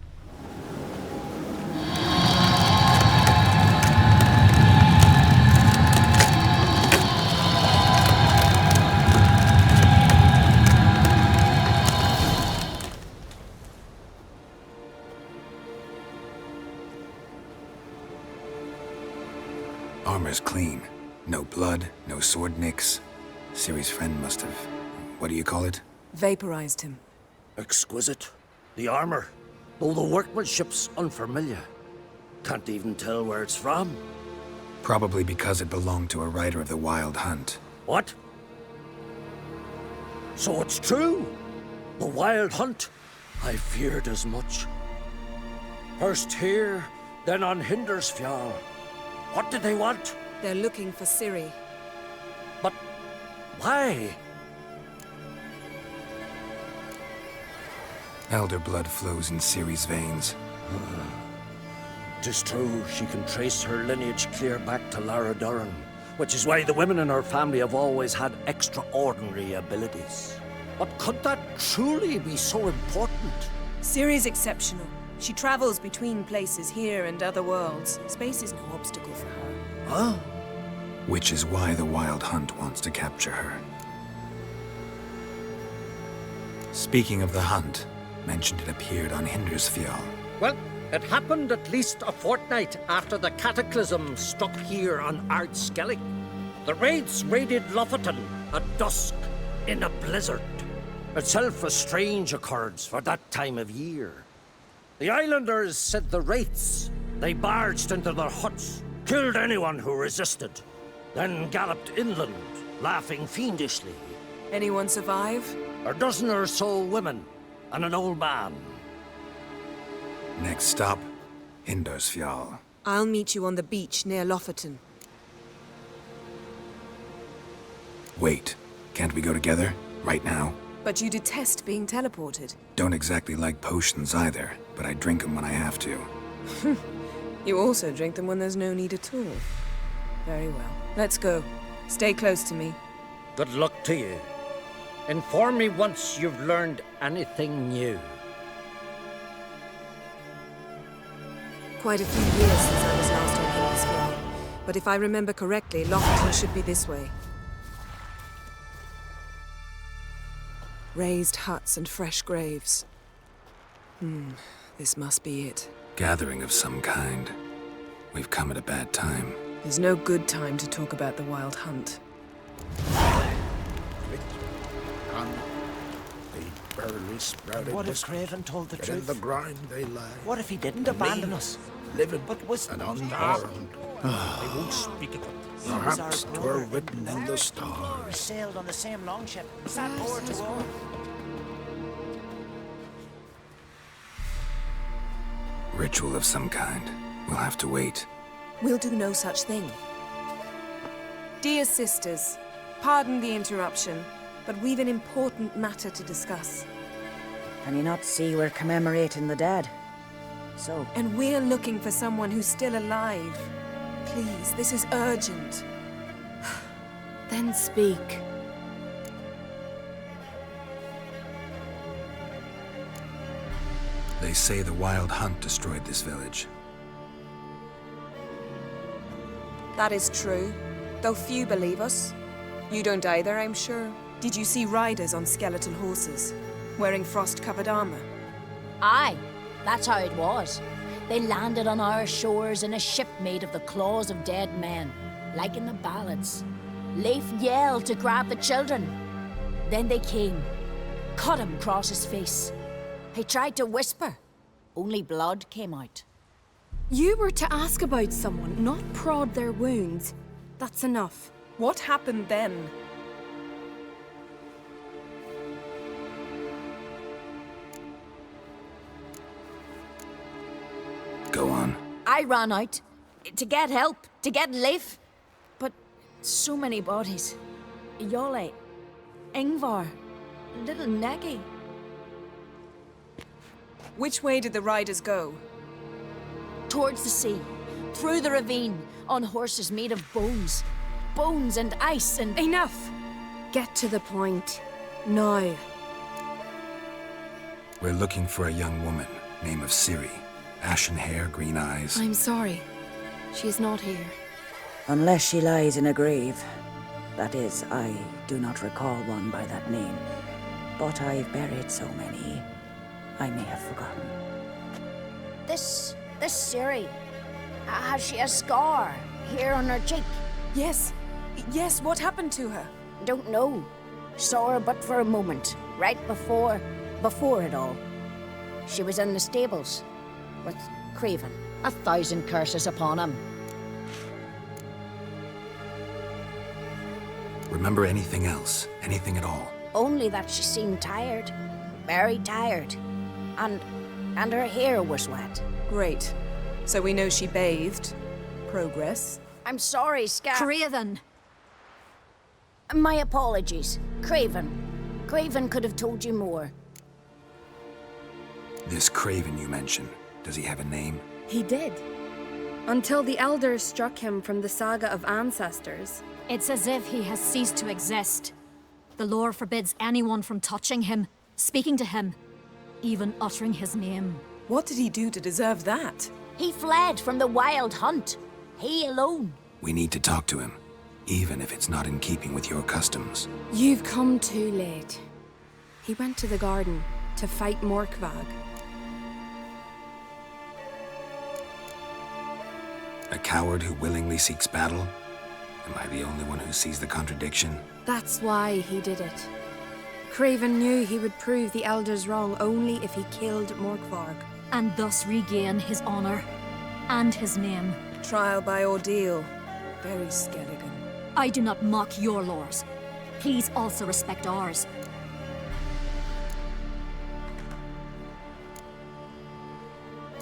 Armor's clean. No blood, no sword nicks. Ciri's friend must have... what do you call it? Vaporized him. Exquisite. The armor, though the workmanship's unfamiliar. Can't even tell where it's from. Probably because it belonged to a rider of the Wild Hunt. What? So it's true? The Wild Hunt? I feared as much. First here, then on Hindersfjall. What did they want? They're looking for Ciri. But why? Elder blood flows in Ciri's veins. 'Tis true, she can trace her lineage clear back to Lara Duran, which is why the women in her family have always had extraordinary abilities. But could that truly be so important? Ciri's exceptional. She travels between places here and other worlds. Space is no obstacle for her. Huh? Which is why the Wild Hunt wants to capture her. Speaking of the hunt, mentioned it appeared on Hindersfjall. Well, it happened at least a fortnight after the cataclysm struck here on Ardskellig. The raids raided Lofoten at dusk in a blizzard. Itself a strange occurrence for that time of year. The islanders said the wraiths. They barged into their huts, killed anyone who resisted, then galloped inland, laughing fiendishly. Anyone survive? A dozen or so women, and an old man. Next stop, Hindersfjall. I'll meet you on the beach near Lofoten. Wait, can't we go together? Right now? But you detest being teleported. Don't exactly like potions either, but I drink them when I have to. You also drink them when there's no need at all. Very well. Let's go. Stay close to me. Good luck to you. Inform me once you've learned anything new. Quite a few years since I was last on Hindersfjall. But if I remember correctly, Lofoten should be this way. Raised huts and fresh graves. This must be it. Gathering of some kind. We've come at a bad time. There's no good time to talk about the Wild Hunt. They barely sprouted. What if Craven told the but truth? in the ground they lie. What if he didn't abandon us? Living but was and unharmed. They won't speak of it. Perhaps 'twere written in the We stars. sailed on the same longship, sat oar to oar. Ritual of some kind. We'll have to wait. We'll do no such thing. Dear sisters, pardon the interruption, but we've an important matter to discuss. Can you not see we're commemorating the dead? So? And we're looking for someone who's still alive. Please, this is urgent. Then speak. They say the Wild Hunt destroyed this village. That is true, though few believe us. You don't either, I'm sure. Did you see riders on skeletal horses, wearing frost-covered armor? Aye, that's how it was. They landed on our shores in a ship made of the claws of dead men, like in the ballads. Leif yelled to grab the children. Then they came, cut him across his face. He tried to whisper, Only blood came out. You were to ask about someone, not prod their wounds. That's enough. What happened then? Go on. I ran out to get help, to get Leif. But so many bodies. Yolle, Ingvar, little Neggy. Which way did the riders go? Towards the sea, through the ravine, on horses made of bones. Bones and ice and... Enough! Get to the point. Now. We're looking for a young woman, name of CIRI. Ashen hair, green eyes. I'm sorry. She is not here. Unless she lies in a grave. That is, I do not recall one by that name. But I've buried so many, I may have forgotten. This CIRI, has she a scar here on her cheek? Yes. Yes, what happened to her? Don't know. Saw her but for a moment, right before it all. She was in the stables with Craven. 1,000 curses upon him. Remember anything else? Anything at all? Only that she seemed tired. Very tired. And her hair was wet. Great. So we know she bathed. Progress. I'm sorry, Scar. Craven! My apologies. Craven. Craven could have told you more. This Craven you mentioned, does he have a name? He did. Until the elders struck him from the saga of ancestors. It's as if he has ceased to exist. The lore forbids anyone from touching him, speaking to him, even uttering his name. What did he do to deserve that? He fled from the wild hunt. He alone. We need to talk to him, even if it's not in keeping with your customs. You've come too late. He went to the garden to fight Morkvag. A coward who willingly seeks battle? Am I the only one who sees the contradiction? That's why he did it. Craven knew he would prove the elders wrong only if he killed Morkvarg. And thus regain his honor and his name. Trial by ordeal. Very Skelligan. I do not mock your laws. Please also respect ours.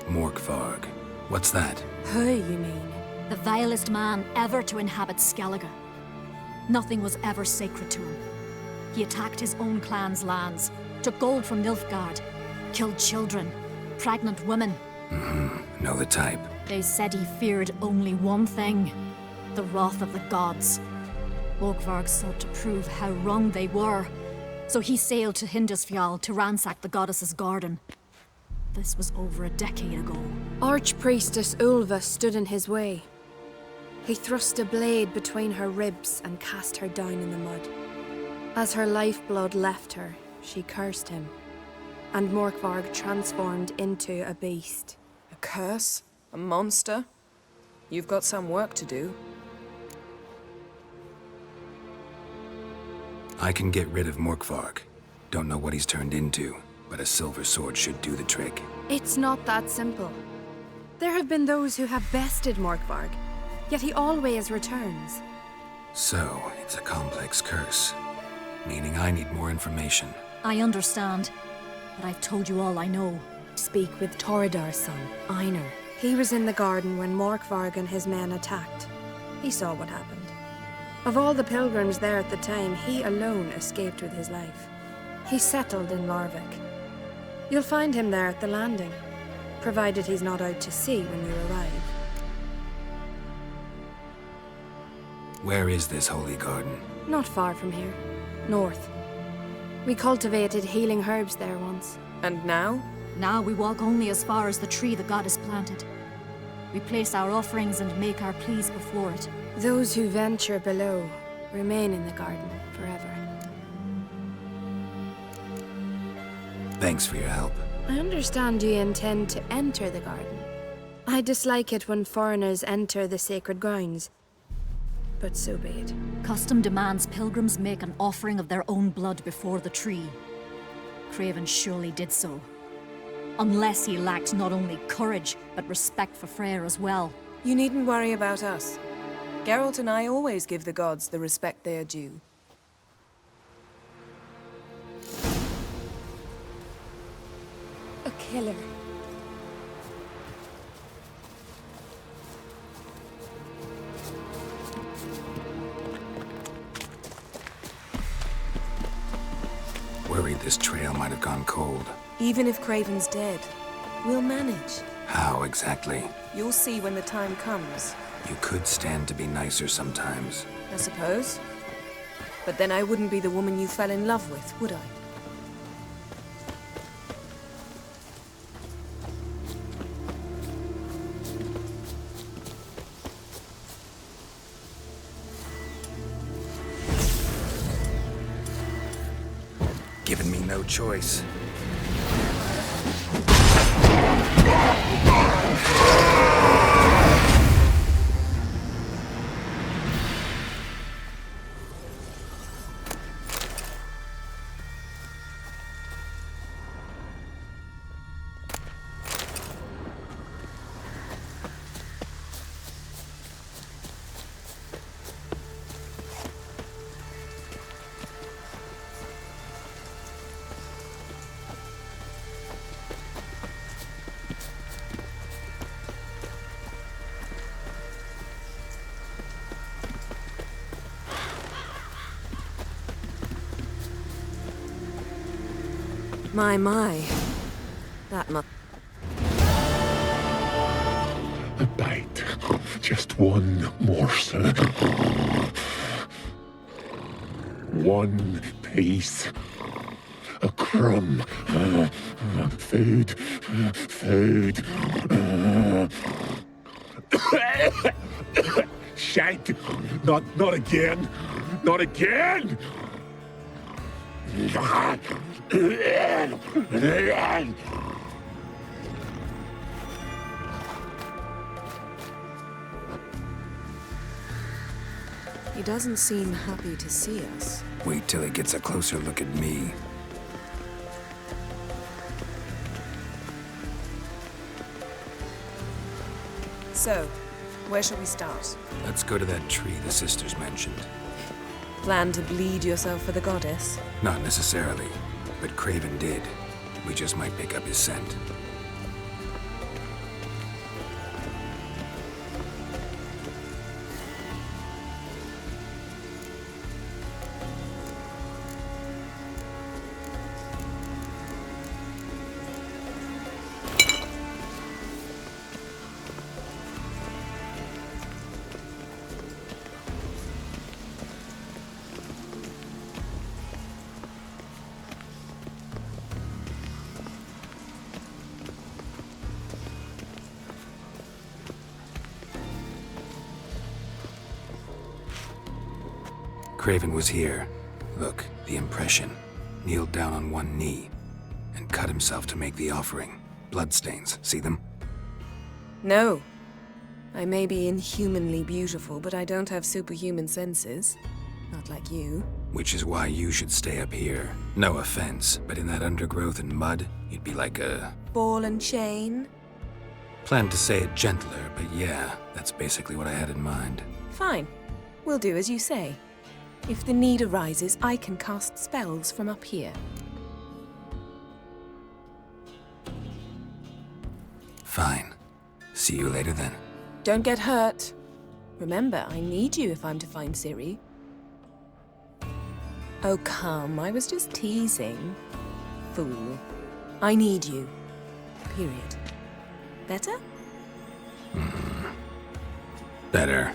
Morkvarg. What's that? Who, you mean? The vilest man ever to inhabit Skellige. Nothing was ever sacred to him. He attacked his own clan's lands, took gold from Nilfgaard, killed children, pregnant women. Know the type. They said he feared only one thing, the wrath of the gods. Morkvarg sought to prove how wrong they were, so he sailed to Hindisfjall to ransack the goddess's garden. This was over a decade ago. Archpriestess Ulva stood in his way. He thrust a blade between her ribs and cast her down in the mud. As her lifeblood left her, she cursed him, and Morkvarg transformed into a beast. A curse? A monster? You've got some work to do. I can get rid of Morkvarg. Don't know what he's turned into, but a silver sword should do the trick. It's not that simple. There have been those who have bested Morkvarg, yet he always returns. So, it's a complex curse. Meaning I need more information. I understand, but I've told you all I know. Speak with Torridar's son, Einar. He was in the garden when Morkvarg and his men attacked. He saw what happened. Of all the pilgrims there at the time, he alone escaped with his life. He settled in Larvik. You'll find him there at the landing, provided he's not out to sea when you arrive. Where is this holy garden? Not far from here. North. We cultivated healing herbs there once. And now? Now we walk only as far as the tree the goddess planted. We place our offerings and make our pleas before it. Those who venture below remain in the garden forever. Thanks for your help. I understand you intend to enter the garden. I dislike it when foreigners enter the sacred grounds, but so be it. Custom demands pilgrims make an offering of their own blood before the tree. Craven surely did so. Unless he lacked not only courage, but respect for Freyr as well. You needn't worry about us. Geralt and I always give the gods the respect they are due. A killer. Worried this trail might have gone cold. Even if Craven's dead, we'll manage. How exactly? You'll see when the time comes. You could stand to be nicer sometimes. I suppose. But then I wouldn't be the woman you fell in love with, would I? Given me no choice. My. That must... A bite. Just one morsel. One piece. A crumb. Food. Food. Shank. Not again. Not again! He doesn't seem happy to see us. Wait till he gets a closer look at me. So, where shall we start? Let's go to that tree the sisters mentioned. Plan to bleed yourself for the goddess? Not necessarily, but Craven did. We just might pick up his scent. Craven was here. Look, the impression. Kneeled down on one knee and cut himself to make the offering. Bloodstains, see them? No. I may be inhumanly beautiful, but I don't have superhuman senses. Not like you. Which is why you should stay up here. No offense, but in that undergrowth and mud, you'd be like a... Ball and chain? Planned to say it gentler, but yeah, that's basically what I had in mind. Fine. We'll do as you say. If the need arises, I can cast spells from up here. Fine. See you later then. Don't get hurt. Remember, I need you if I'm to find Ciri. Oh, come. I was just teasing. Fool. I need you. Period. Better? Better.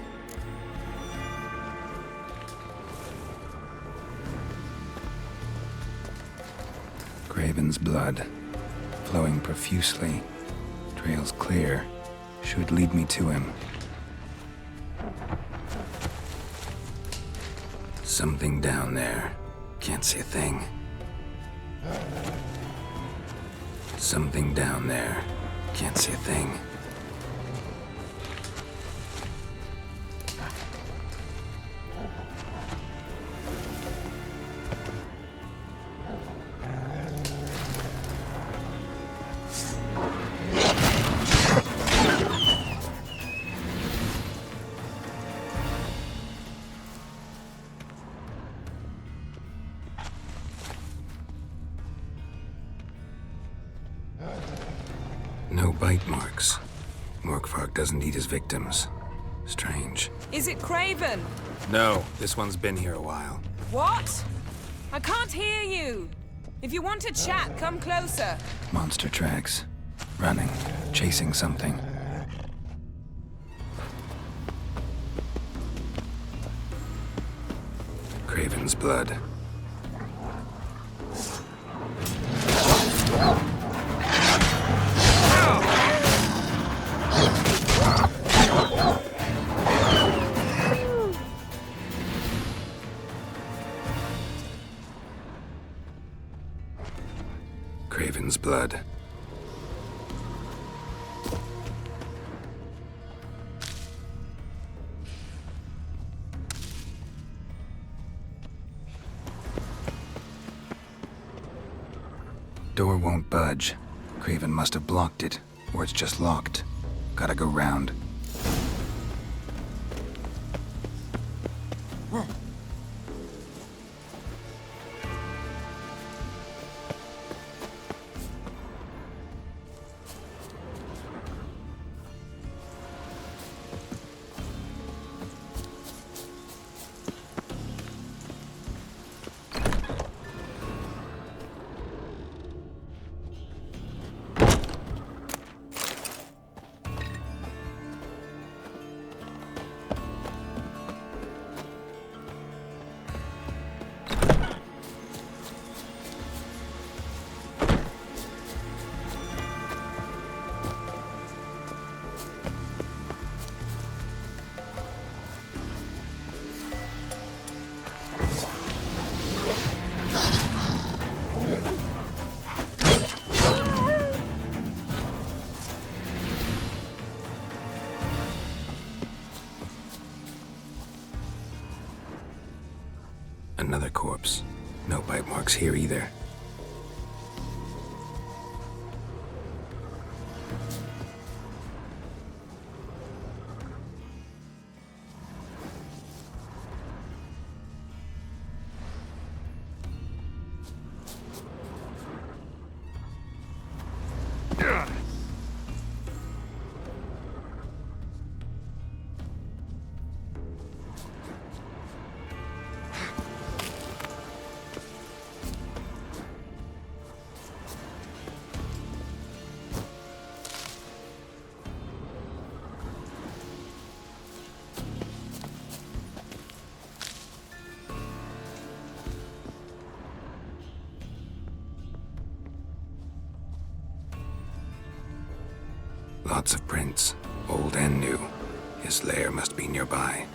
Craven's blood, flowing profusely, trails clear, should lead me to him. Something down there, can't see a thing. Something down there, can't see a thing. Morkvark doesn't eat his victims. Strange. Is it Craven? No, this one's been here a while. What? I can't hear you. If you want to chat, come closer. Monster tracks. Running. Chasing something. Craven's blood. Craven's blood. Door won't budge. Craven must have blocked it, or it's just locked. Gotta go round. Another corpse. No bite marks here either. Lots of prints, old and new. His lair must be nearby.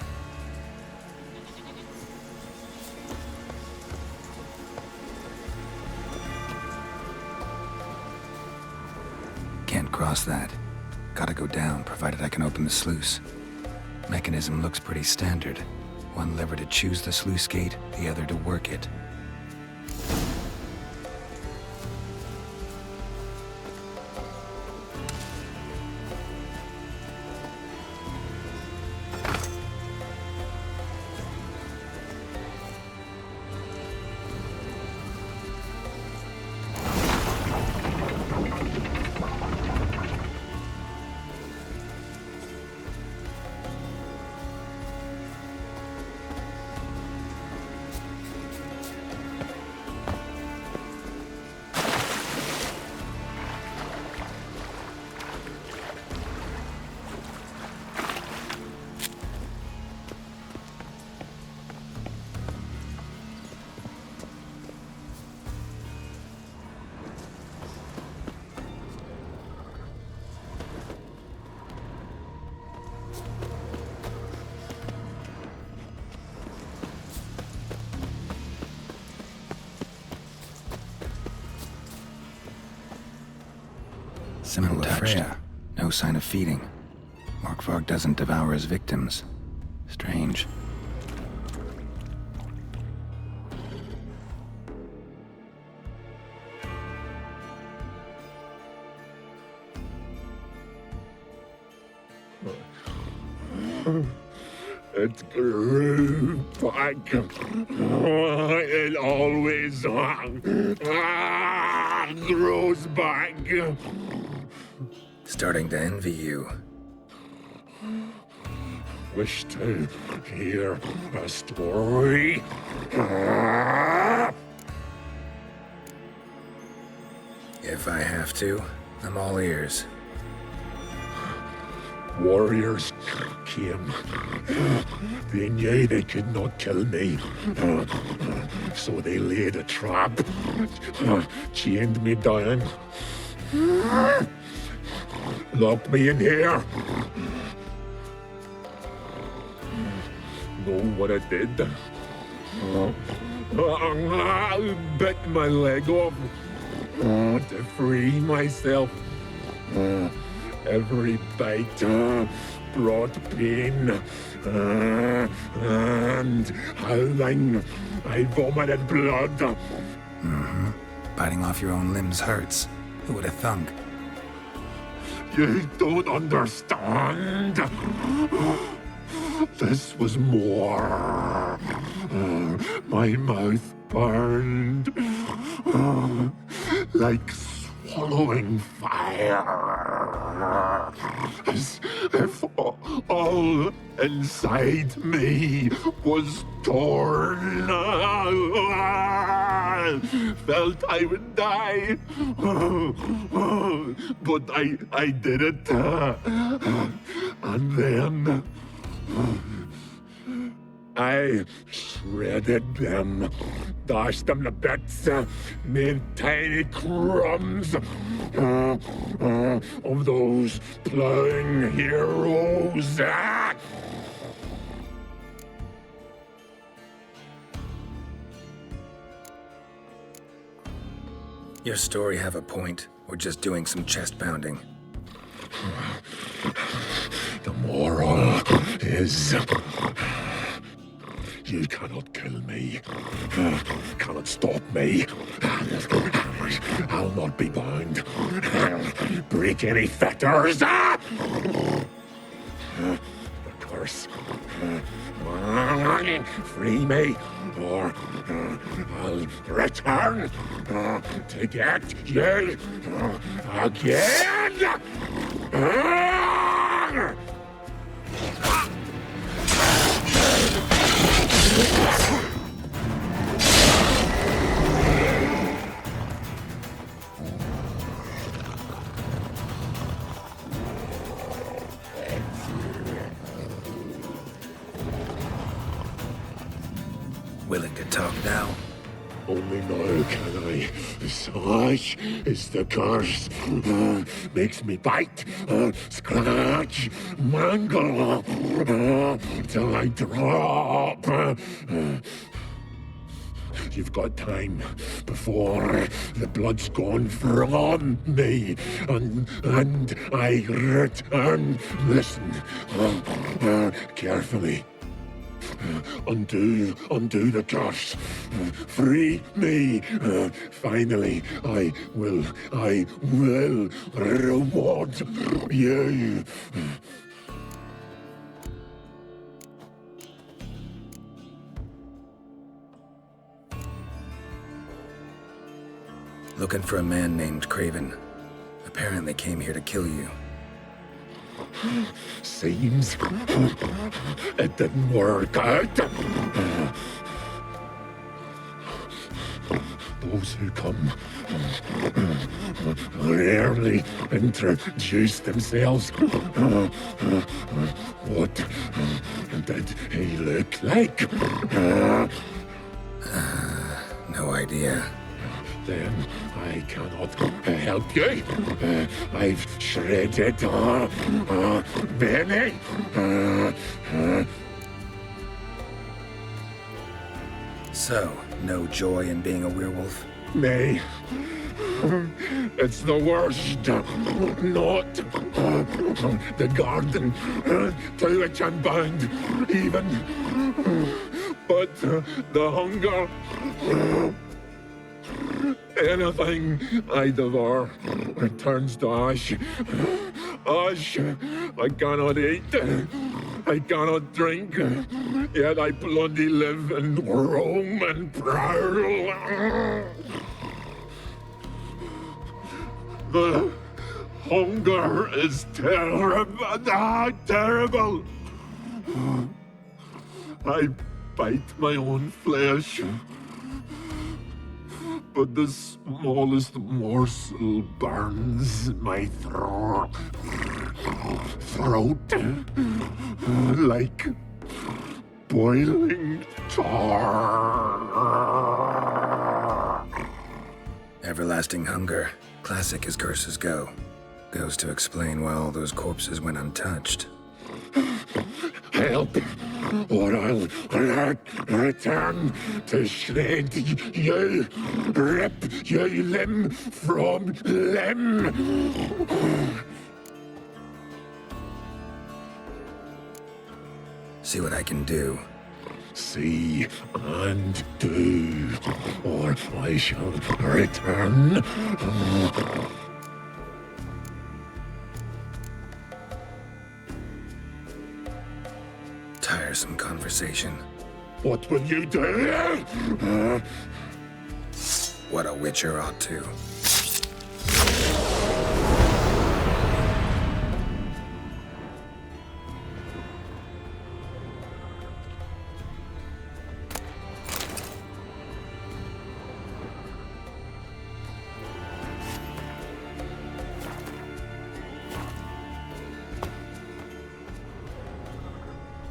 Can't cross that. Gotta go down, provided I can open the sluice. Mechanism looks pretty standard. One lever to choose the sluice gate, the other to work it. Symbol of Freya. No sign of feeding. Morkvark doesn't devour his victims. Strange. It grew back. It always grows back. Starting to envy you. Wish to hear a story? If I have to, I'm all ears. Warriors came. They knew they could not kill me. So they laid a trap. Chained me down. Locked me in here. Know what I did? Bit my leg off to free myself. Every bite brought pain, and howling, I vomited blood. Mm-hmm. Biting off your own limbs hurts. Who would have thunk? You don't understand. This was more. My mouth burned like swallowing fire, as if all inside me was torn. Felt I would die, but I did it, and then I shredded them, dashed them to bits, made tiny crumbs of those plowing heroes. Your story have a point, or just doing some chest pounding? The moral is... You cannot kill me. Cannot stop me. I'll not be bound. Break any fetters. The curse. Free me, or I'll return to get you again. Willing to talk now? Only now can I. Such is the curse. Makes me bite, scratch, mangle, till I drop. You've got time before the blood's gone from me, and I return. Listen, carefully. Undo the curse. Free me. Finally, I will reward you. Looking for a man named Craven. Apparently came here to kill you. Seems it didn't work out. Those who come rarely introduce themselves. What did he look like? No idea. Then I cannot help you. I've shredded many. So, no joy in being a werewolf? Nay. It's the worst. Not the garden to which I'm bound, even. But the hunger. Anything I devour returns to ash. Ash I cannot eat. I cannot drink. Yet I bloody live and roam and prowl. The Hunger is terrible. Terrible. I bite my own flesh. But the smallest morsel burns my throat. Like boiling tar. Everlasting hunger. Classic as curses go. Goes to explain why all those corpses went untouched. Help, or I'll return to shred you, rip you limb from limb. See what I can do. See and do, or I shall return. Tiresome conversation. What will you do? What a witcher ought to.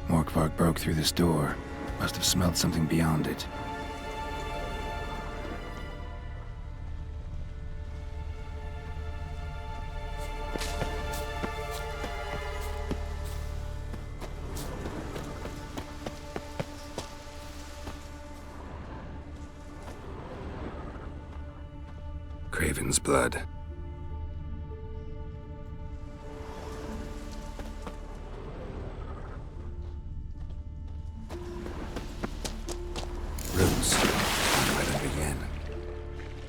Morkvarg broke through this door. Must have smelled something beyond it. Craven's blood.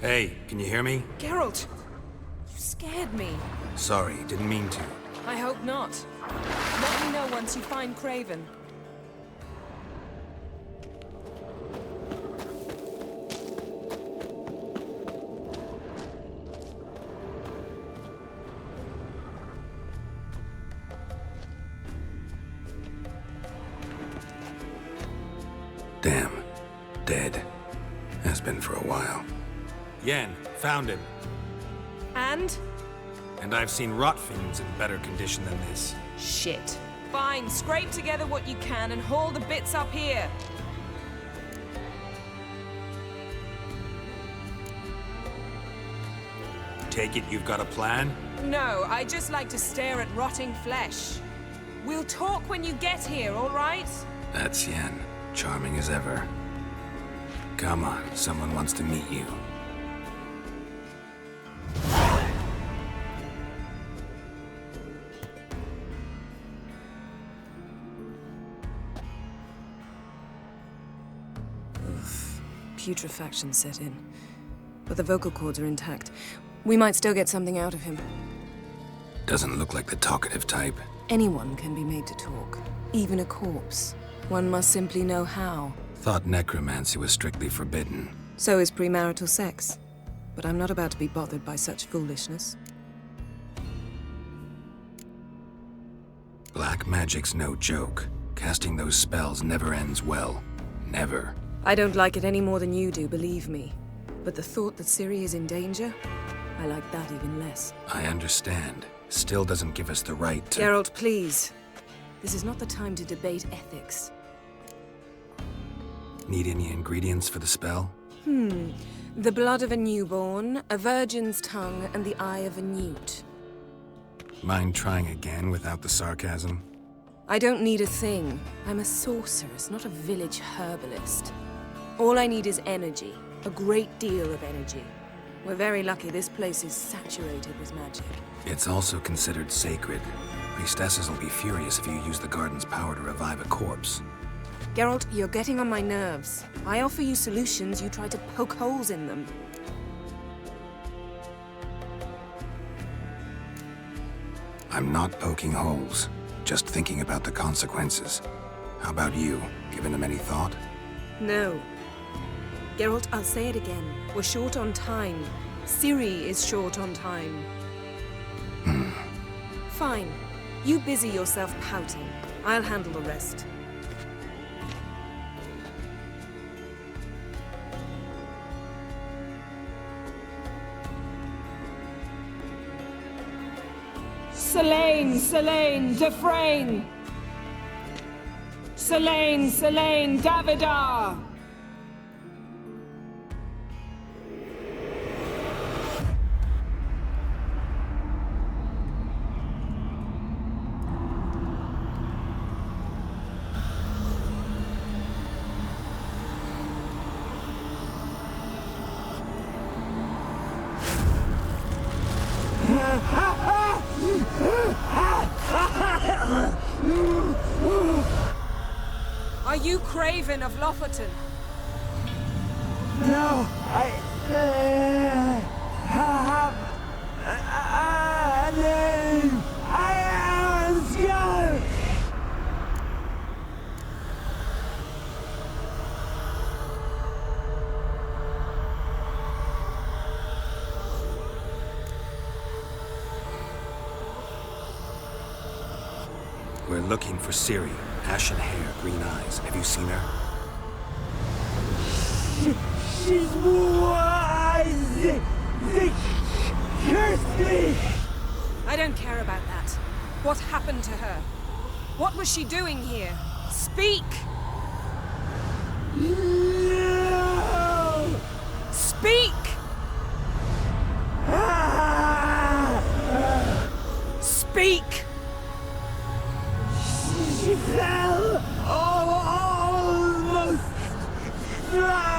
Hey, can you hear me? Geralt! You scared me. Sorry, didn't mean to. I hope not. Let me know once you find Craven. Damn. Dead. Has been for a while. Yen, found him. And? And I've seen rot fiends in better condition than this. Shit. Fine, scrape together what you can and haul the bits up here. Take it you've got a plan? No, I just like to stare at rotting flesh. We'll talk when you get here, all right? That's Yen. Charming as ever. Come on, someone wants to meet you. Putrefaction set in. But the vocal cords are intact. We might still get something out of him. Doesn't look like the talkative type. Anyone can be made to talk. Even a corpse. One must simply know how. Thought necromancy was strictly forbidden. So is premarital sex. But I'm not about to be bothered by such foolishness. Black magic's no joke. Casting those spells never ends well. Never. I don't like it any more than you do, believe me. But the thought that CIRI is in danger, I like that even less. I understand. Still doesn't give us the right to— Geralt, please. This is not the time to debate ethics. Need any ingredients for the spell? The blood of a newborn, a virgin's tongue, and the eye of a newt. Mind trying again without the sarcasm? I don't need a thing. I'm a sorceress, not a village herbalist. All I need is energy. A great deal of energy. We're very lucky this place is saturated with magic. It's also considered sacred. Priestesses will be furious if you use the garden's power to revive a corpse. Geralt, you're getting on my nerves. I offer you solutions, you try to poke holes in them. I'm not poking holes. Just thinking about the consequences. How about you? Given them any thought? No. Geralt, I'll say it again. We're short on time. CIRI is short on time. Fine. You busy yourself pouting. I'll handle the rest. Selene, Selene, Defrain! Selene, Selene, Davidar! Are you Craven of Lofoten? No, I have a name. I am a Skull. We're looking for CIRI. Ashen hair, green eyes. Have you seen her? She's wise. They cursed me. I don't care about that. What happened to her? What was she doing here? Speak! No. Speak! Speak! She fell almost drowned.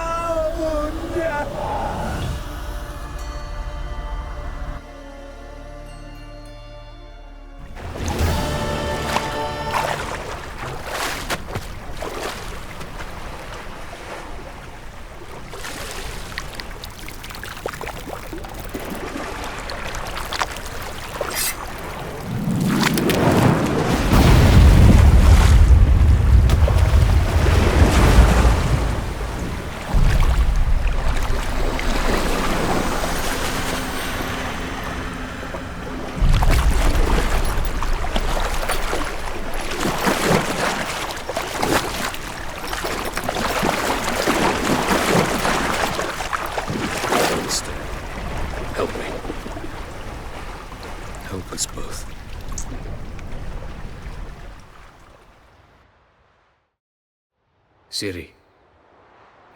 CIRI.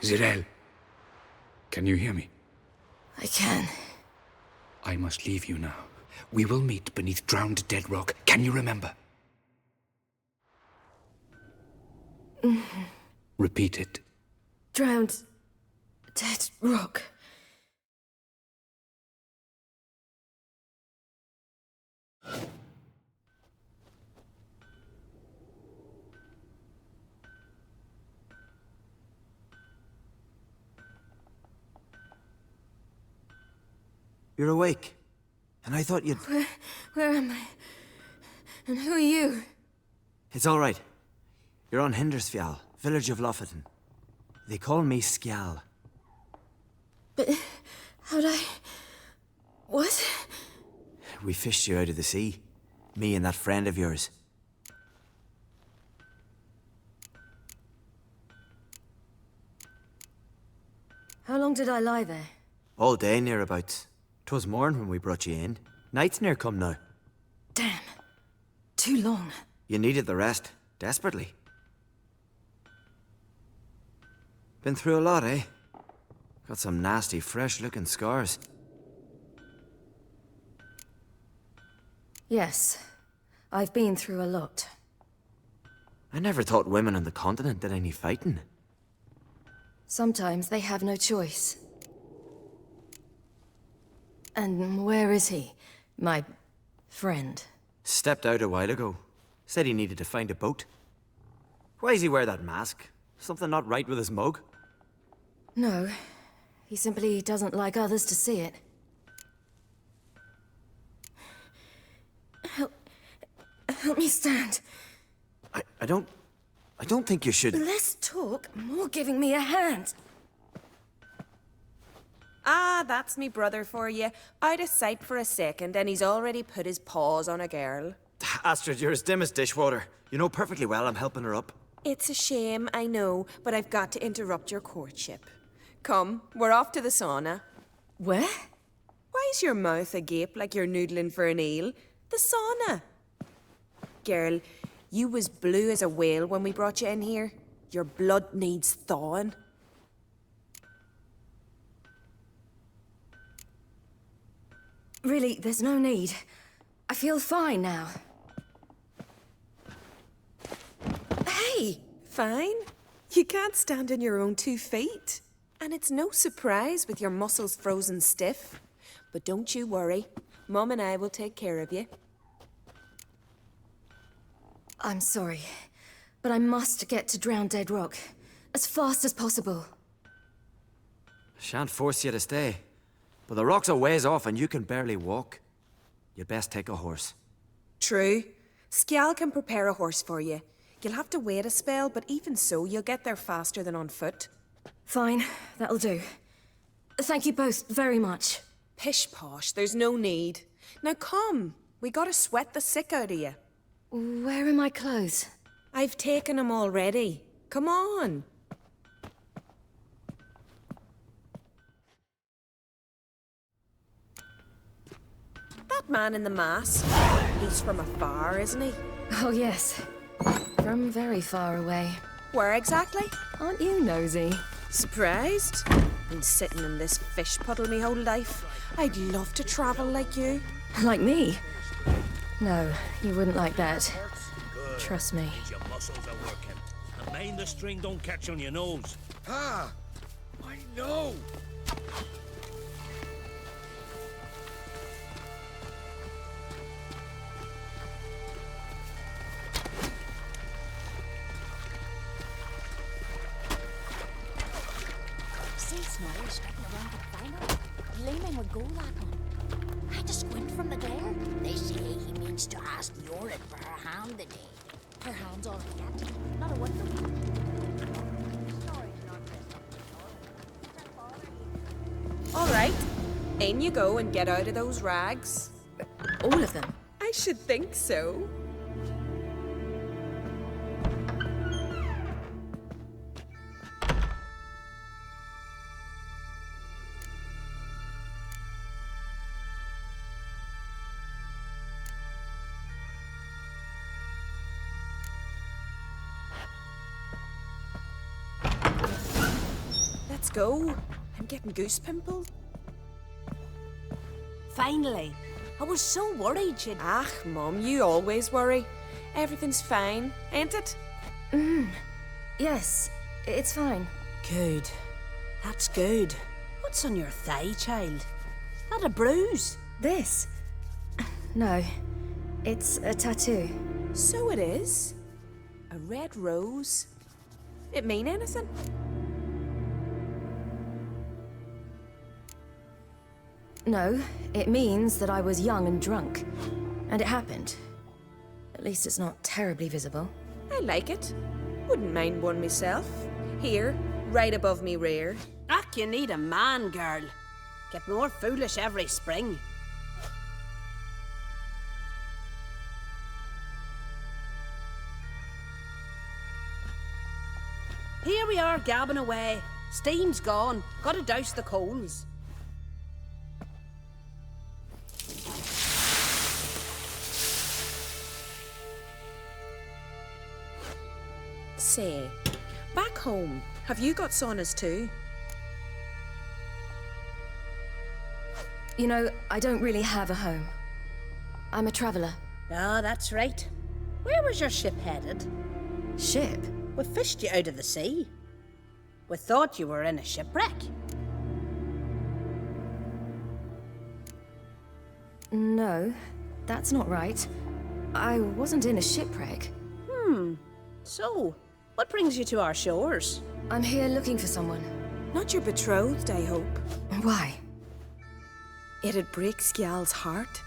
Zirel. Can you hear me? I can. I must leave you now. We will meet beneath drowned dead rock. Can you remember? Repeat it. Drowned. Dead rock. You're awake. And I thought you'd... Where am I? And who are you? It's all right. You're on Hindersfjall, village of Lofoten. They call me Skjal. But how'd I... What? We fished you out of the sea. Me and that friend of yours. How long did I lie there? All day, nearabouts. 'Twas morn when we brought you in. Night's near come now. Damn. Too long. You needed the rest. Desperately. Been through a lot, eh? Got some nasty, fresh-looking scars. Yes. I've been through a lot. I never thought women on the continent did any fighting. Sometimes they have no choice. And where is he? My friend. Stepped out a while ago. Said he needed to find a boat. Why does he wear that mask? Something not right with his mug? No. He simply doesn't like others to see it. Help me stand. I don't think you should... Less talk, more giving me a hand. Ah, that's me brother for you. Out of sight for a second, and he's already put his paws on a girl. Astrid, you're as dim as dishwater. You know perfectly well I'm helping her up. It's a shame, I know, but I've got to interrupt your courtship. Come, we're off to the sauna. Where? Why's your mouth agape like you're noodling for an eel? The sauna. Girl, you was blue as a whale when we brought you in here. Your blood needs thawing. Really, there's no need. I feel fine now. Hey, fine? You can't stand on your own 2 feet. And it's no surprise with your muscles frozen stiff. But don't you worry. Mum and I will take care of you. I'm sorry, but I must get to Drowned Dead Rock as fast as possible. I shan't force you to stay. But the rocks are ways off and you can barely walk. You'd best take a horse. True. Skjal can prepare a horse for you. You'll have to wait a spell, but even so, you'll get there faster than on foot. Fine, that'll do. Thank you both very much. Pish-posh, there's no need. Now come, we gotta sweat the sick out of you. Where are my clothes? I've taken them already. Come on. That man in the mask, he's from afar, isn't he? Oh yes, from very far away. Where exactly? Aren't you nosy? Surprised? Been sitting in this fish puddle me whole life. I'd love to travel like you. Like me? No, you wouldn't like that. Trust me. Your muscles are working. And mind the string don't catch on your nose. Ah! I know! See Snorri stepping around the final? Gleaming would go like on. I had to squint from the glare. They say he means to ask Yorin for her hand today. Her hand's all cat, not a wonder. All right, in you go and get out of those rags. All of them? I should think so. Let's go. I'm getting goose pimple. Finally. I was so worried she'd... Ah, Mum, you always worry. Everything's fine, ain't it? Yes, it's fine. Good. That's good. What's on your thigh, child? That a bruise? This? No, it's a tattoo. So it is. A red rose. It mean anything? No, it means that I was young and drunk. And it happened. At least it's not terribly visible. I like it. Wouldn't mind one myself. Here, right above me rear. Ach, you need a man, girl. Get more foolish every spring. Here we are, gabbing away. Steam's gone. Gotta douse the coals. Say, back home, have you got saunas too? You know, I don't really have a home. I'm a traveller. Ah, that's right. Where was your ship headed? Ship? We fished you out of the sea. We thought you were in a shipwreck. No, that's not right. I wasn't in a shipwreck. So, what brings you to our shores? I'm here looking for someone. Not your betrothed, I hope. Why? It'd break Skjal's heart.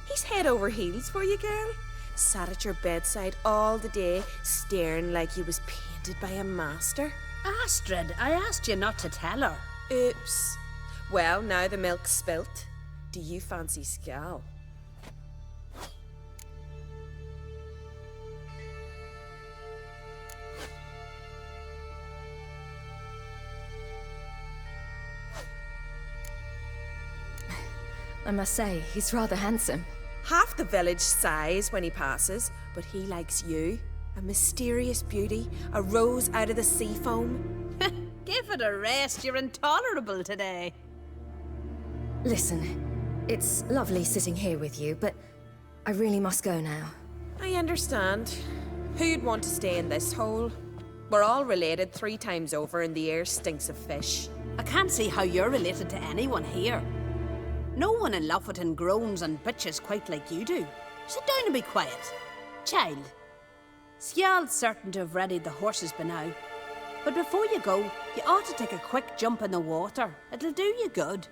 He's head over heels for you, girl. Sat at your bedside all the day, staring like he was painted by a master. Astrid, I asked you not to tell her. Oops. Well, now the milk's spilt. Do you fancy Skal? I must say, he's rather handsome. Half the village sighs when he passes, but he likes you. A mysterious beauty, a rose out of the sea foam. Give it a rest, you're intolerable today. Listen, it's lovely sitting here with you, but I really must go now. I understand. Who'd want to stay in this hole? We're all related 3 times over and the air stinks of fish. I can't see how you're related to anyone here. No one in Lofoten groans and bitches quite like you do. Sit down and be quiet. Child, Skjal's certain to have readied the horses by now. But before you go, you ought to take a quick jump in the water. It'll do you good.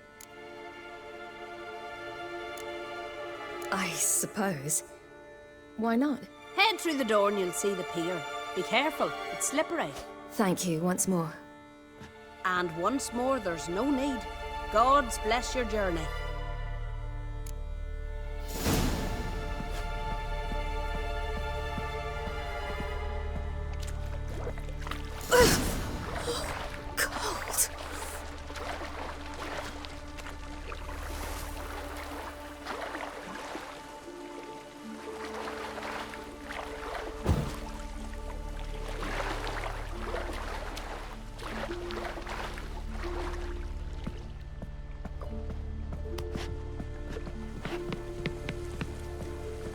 I suppose. Why not? Head through the door and you'll see the pier. Be careful, it's slippery. Thank you once more. And once more, there's no need. Gods bless your journey. Cold.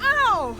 Ow!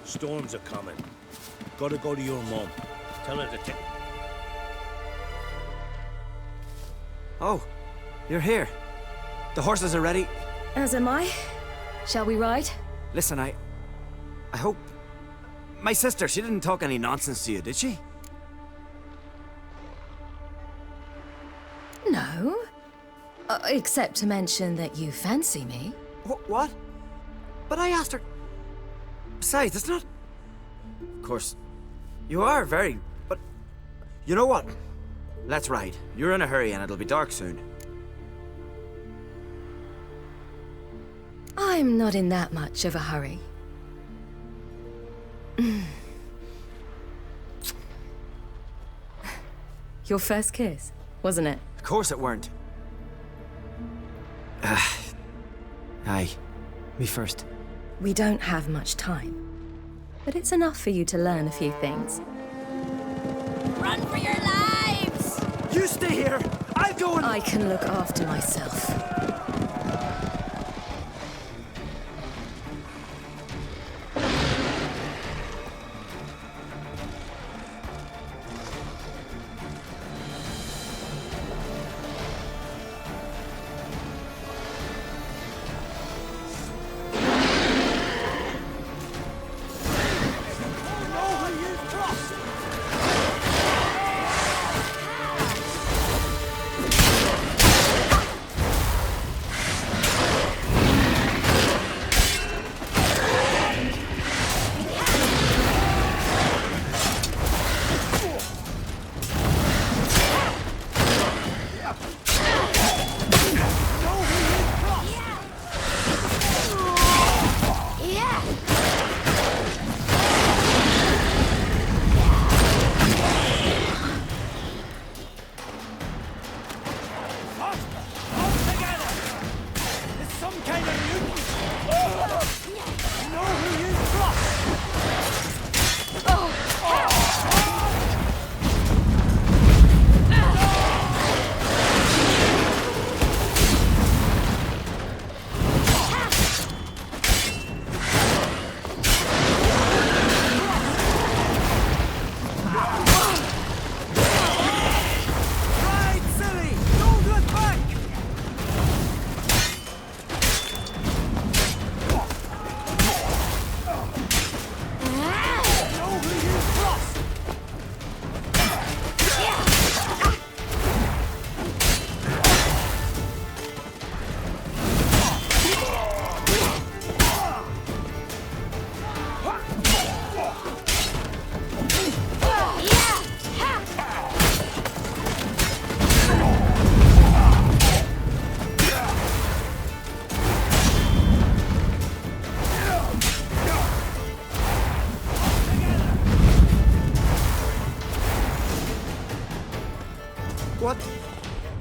Storms are coming. Gotta go to your mum. Tell her to take... Oh, you're here. The horses are ready. As am I. Shall we ride? Listen, I hope... My sister, she didn't talk any nonsense to you, did she? No. Except to mention that you fancy me. What? But I asked her... Besides, it's not... Of course, you are very... But... You know what? Let's ride. You're in a hurry and it'll be dark soon. I'm not in that much of a hurry. Your first kiss, wasn't it? Of course it weren't. Aye. Me first. We don't have much time. But it's enough for you to learn a few things. Run for your lives! You stay here! I'll go and... I can look after myself.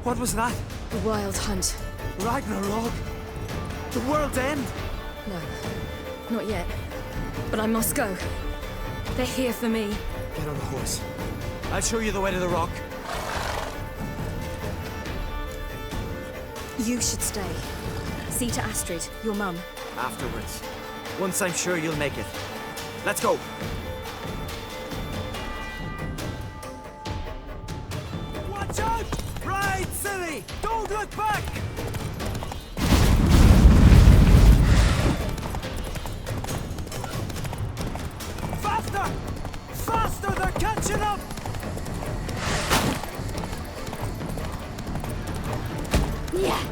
What was that? The Wild Hunt. Ragnarok? The world's end? No, not yet. But I must go. They're here for me. Get on the horse. I'll show you the way to the rock. You should stay. See to Astrid, your mum. Afterwards. Once I'm sure you'll make it. Let's go. Watch out! Ride, silly! Don't look back! Faster! Faster! They're catching up! Yeah.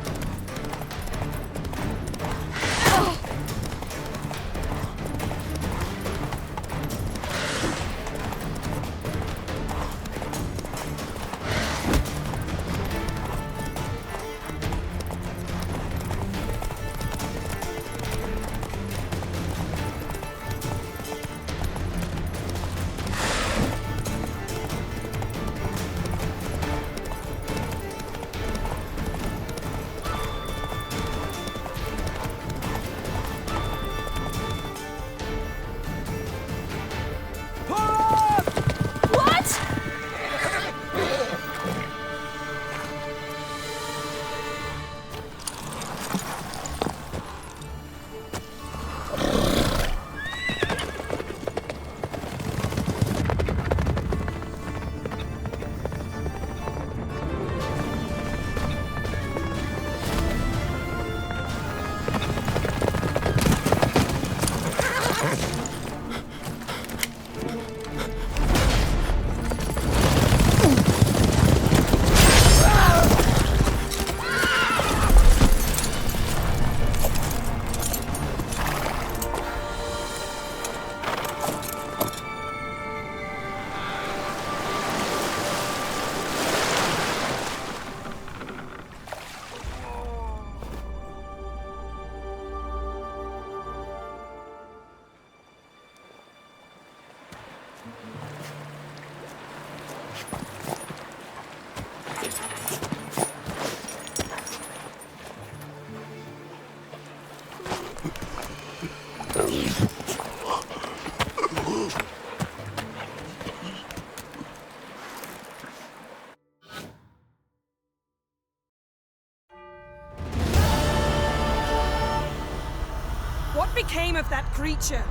What became of that creature?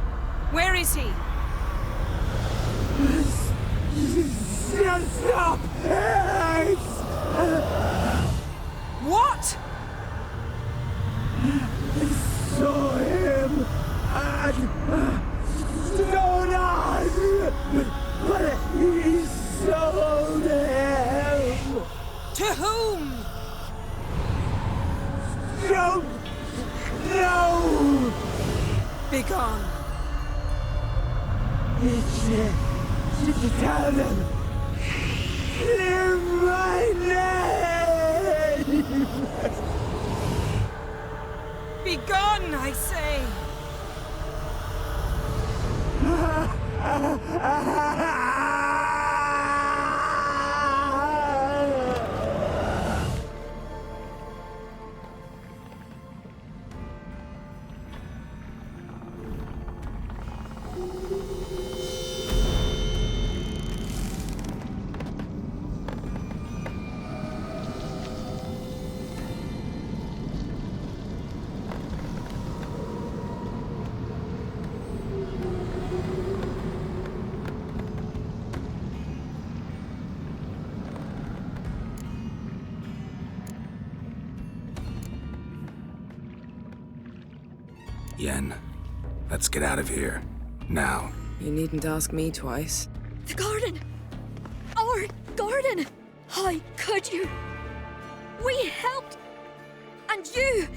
Where is he? Stop! What? I saw him at Stone, but he sold him. To whom? Don't know. Begone. Tell them. Clear my name. Begone, I say. Yen, let's get out of here. Now. You needn't ask me twice. The garden! Our garden! How could you? We helped! And you!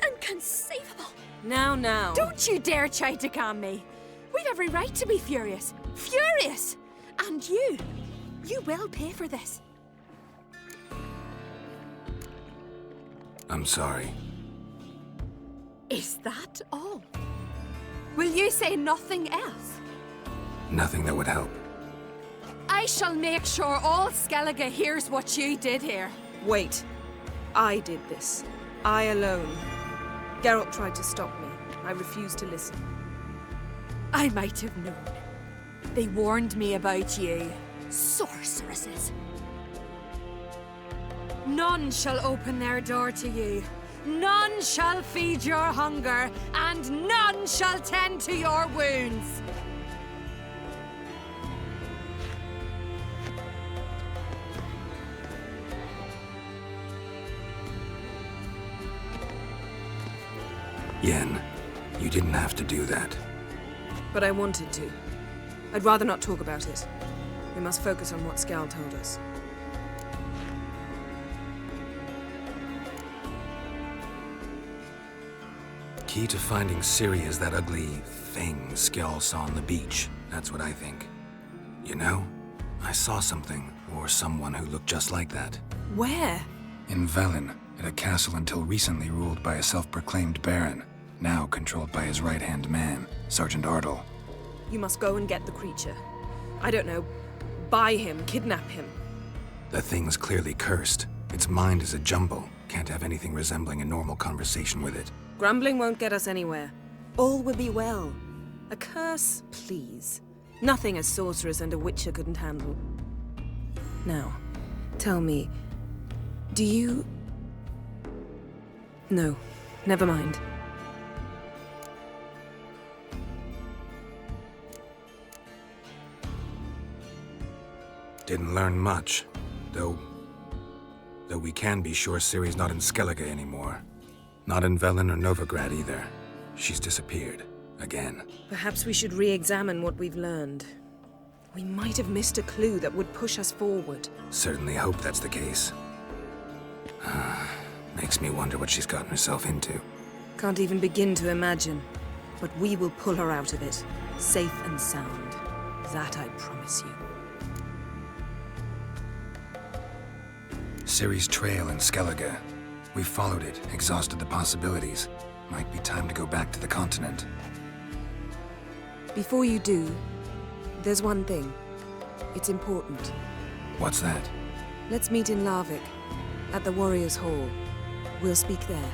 Inconceivable! Now. Don't you dare try to calm me! We've every right to be furious! Furious! And you will pay for this. I'm sorry. Is that all? Will you say nothing else? Nothing that would help. I shall make sure all Skellige hears what you did here. Wait. I did this. I alone. Geralt tried to stop me. I refused to listen. I might have known. They warned me about you. Sorceresses. None shall open their door to you. None shall feed your hunger, and none shall tend to your wounds. Yen, you didn't have to do that. But I wanted to. I'd rather not talk about it. We must focus on what Skal told us. Key to finding Ciri is that ugly thing Skjall saw on the beach. That's what I think. You know, I saw something, or someone who looked just like that. Where? In Velen, at a castle until recently ruled by a self-proclaimed baron, now controlled by his right-hand man, Sergeant Ardle. You must go and get the creature. I don't know, buy him, kidnap him. The thing's clearly cursed. Its mind is a jumble. Can't have anything resembling a normal conversation with it. Grumbling won't get us anywhere. All will be well. A curse, please. Nothing a sorceress and a witcher couldn't handle. Now, tell me, do you... No, never mind. Didn't learn much, though we can be sure Ciri's not in Skellige anymore. Not in Velen or Novigrad either. She's disappeared. Again. Perhaps we should re-examine what we've learned. We might have missed a clue that would push us forward. Certainly hope that's the case. Makes me wonder what she's gotten herself into. Can't even begin to imagine. But we will pull her out of it. Safe and sound. That I promise you. Ciri's trail in Skellige. We followed it, exhausted the possibilities. Might be time to go back to the continent. Before you do, there's one thing. It's important. What's that? Let's meet in Larvik, at the Warriors' Hall. We'll speak there.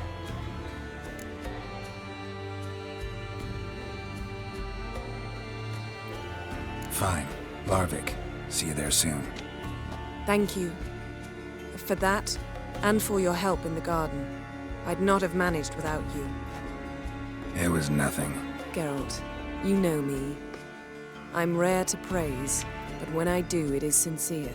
Fine. Larvik. See you there soon. Thank you. For that, and for your help in the garden. I'd not have managed without you. It was nothing. Geralt, you know me. I'm rare to praise, but when I do, it is sincere.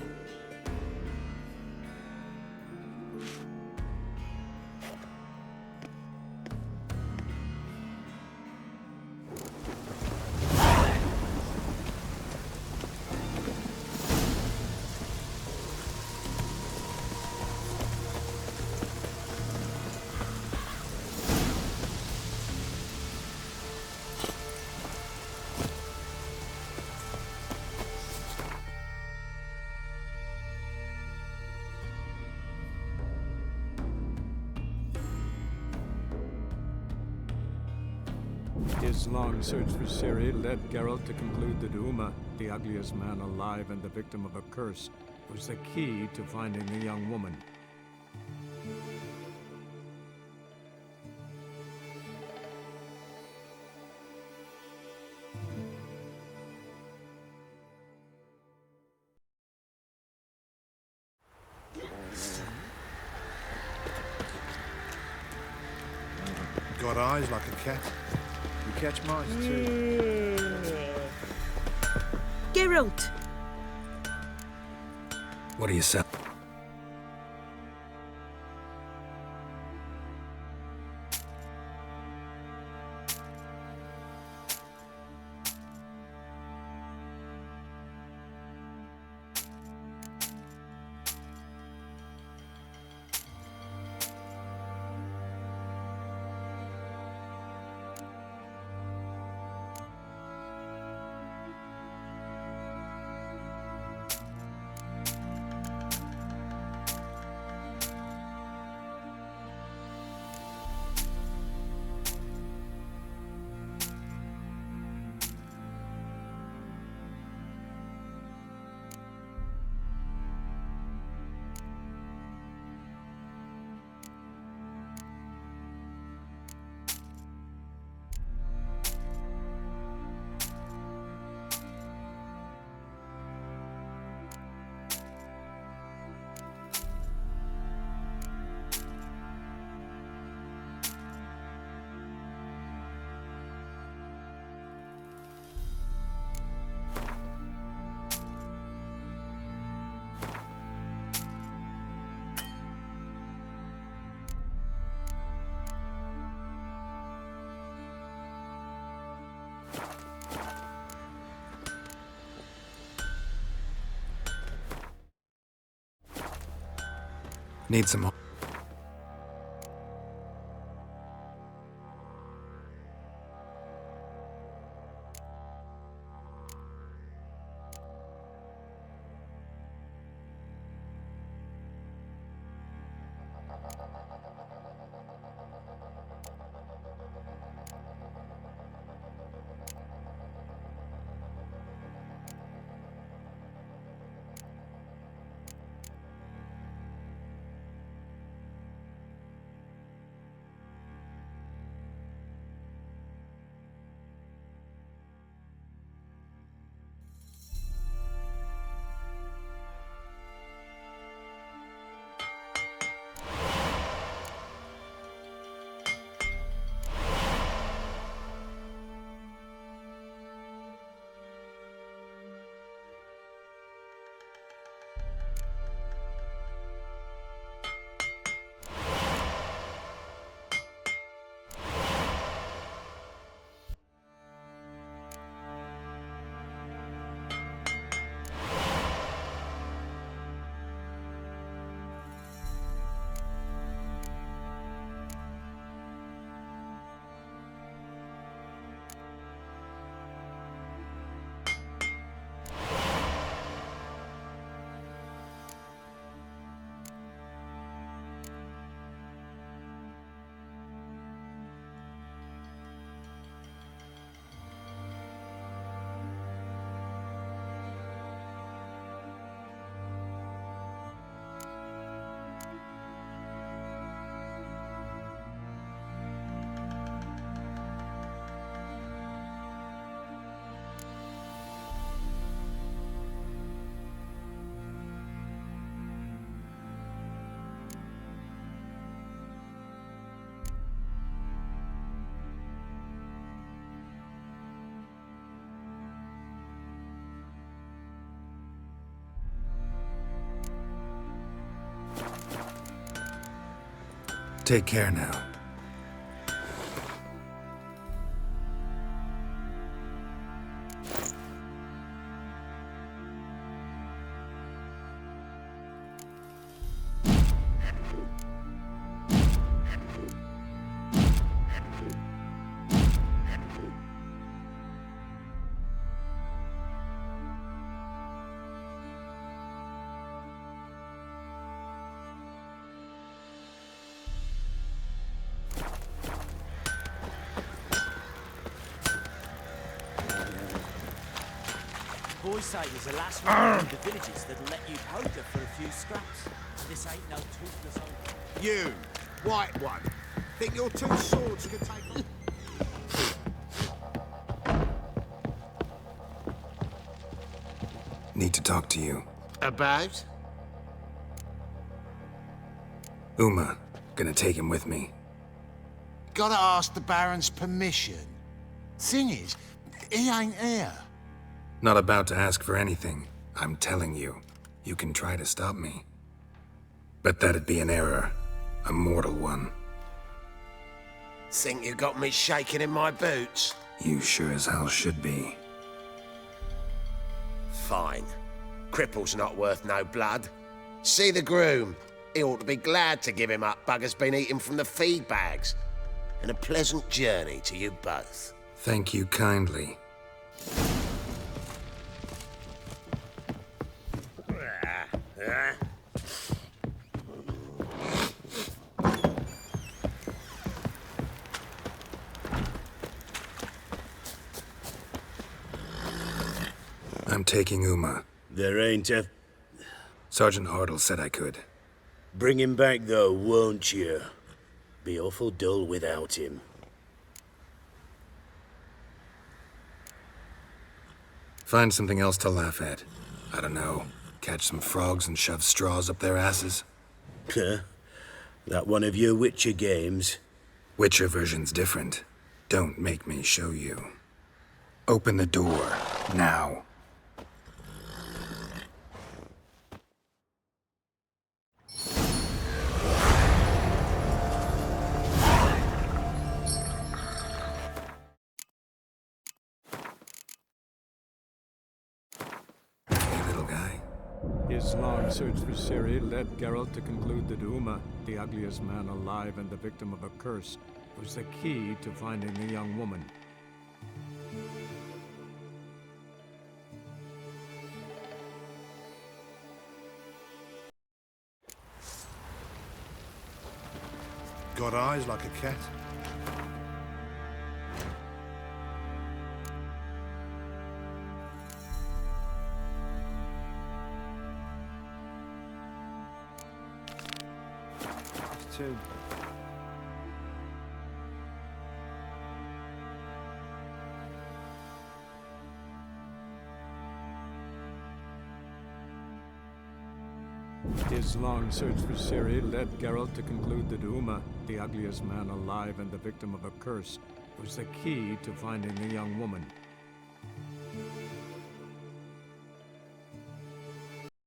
His long search for Ciri led Geralt to conclude that Uma, the ugliest man alive and the victim of a curse, was the key to finding the young woman. Got eyes like a cat. You catch mice too. Geralt! What do you say? Need some... Take care now. Boys say there's a last one in the villages that'll let you poker for a few scraps. This ain't no toothless old. You, white one. Think your two swords could take on? Need to talk to you. About? Uma. Gonna take him with me. Gotta ask the Baron's permission. Thing is, he ain't here. Not about to ask for anything. I'm telling you. You can try to stop me. But that'd be an error. A mortal one. Think you got me shaking in my boots? You sure as hell should be. Fine. Cripple's not worth no blood. See the groom. He ought to be glad to give him up. Bugger's been eating from the feed bags. And a pleasant journey to you both. Thank you kindly. I'm taking Uma. There ain't a... Sergeant Hartle said I could. Bring him back, though, won't you? Be awful dull without him. Find something else to laugh at. I don't know. Catch some frogs and shove straws up their asses. Huh? That one of your Witcher games? Witcher version's different. Don't make me show you. Open the door, now. Hey, little guy. His long search for CIRI led Geralt to conclude that Uma, the ugliest man alive and the victim of a curse, was the key to finding the young woman. Got eyes like a cat. Two. His long search for CIRI led Geralt to conclude that Uma, the ugliest man alive and the victim of a curse, was the key to finding the young woman.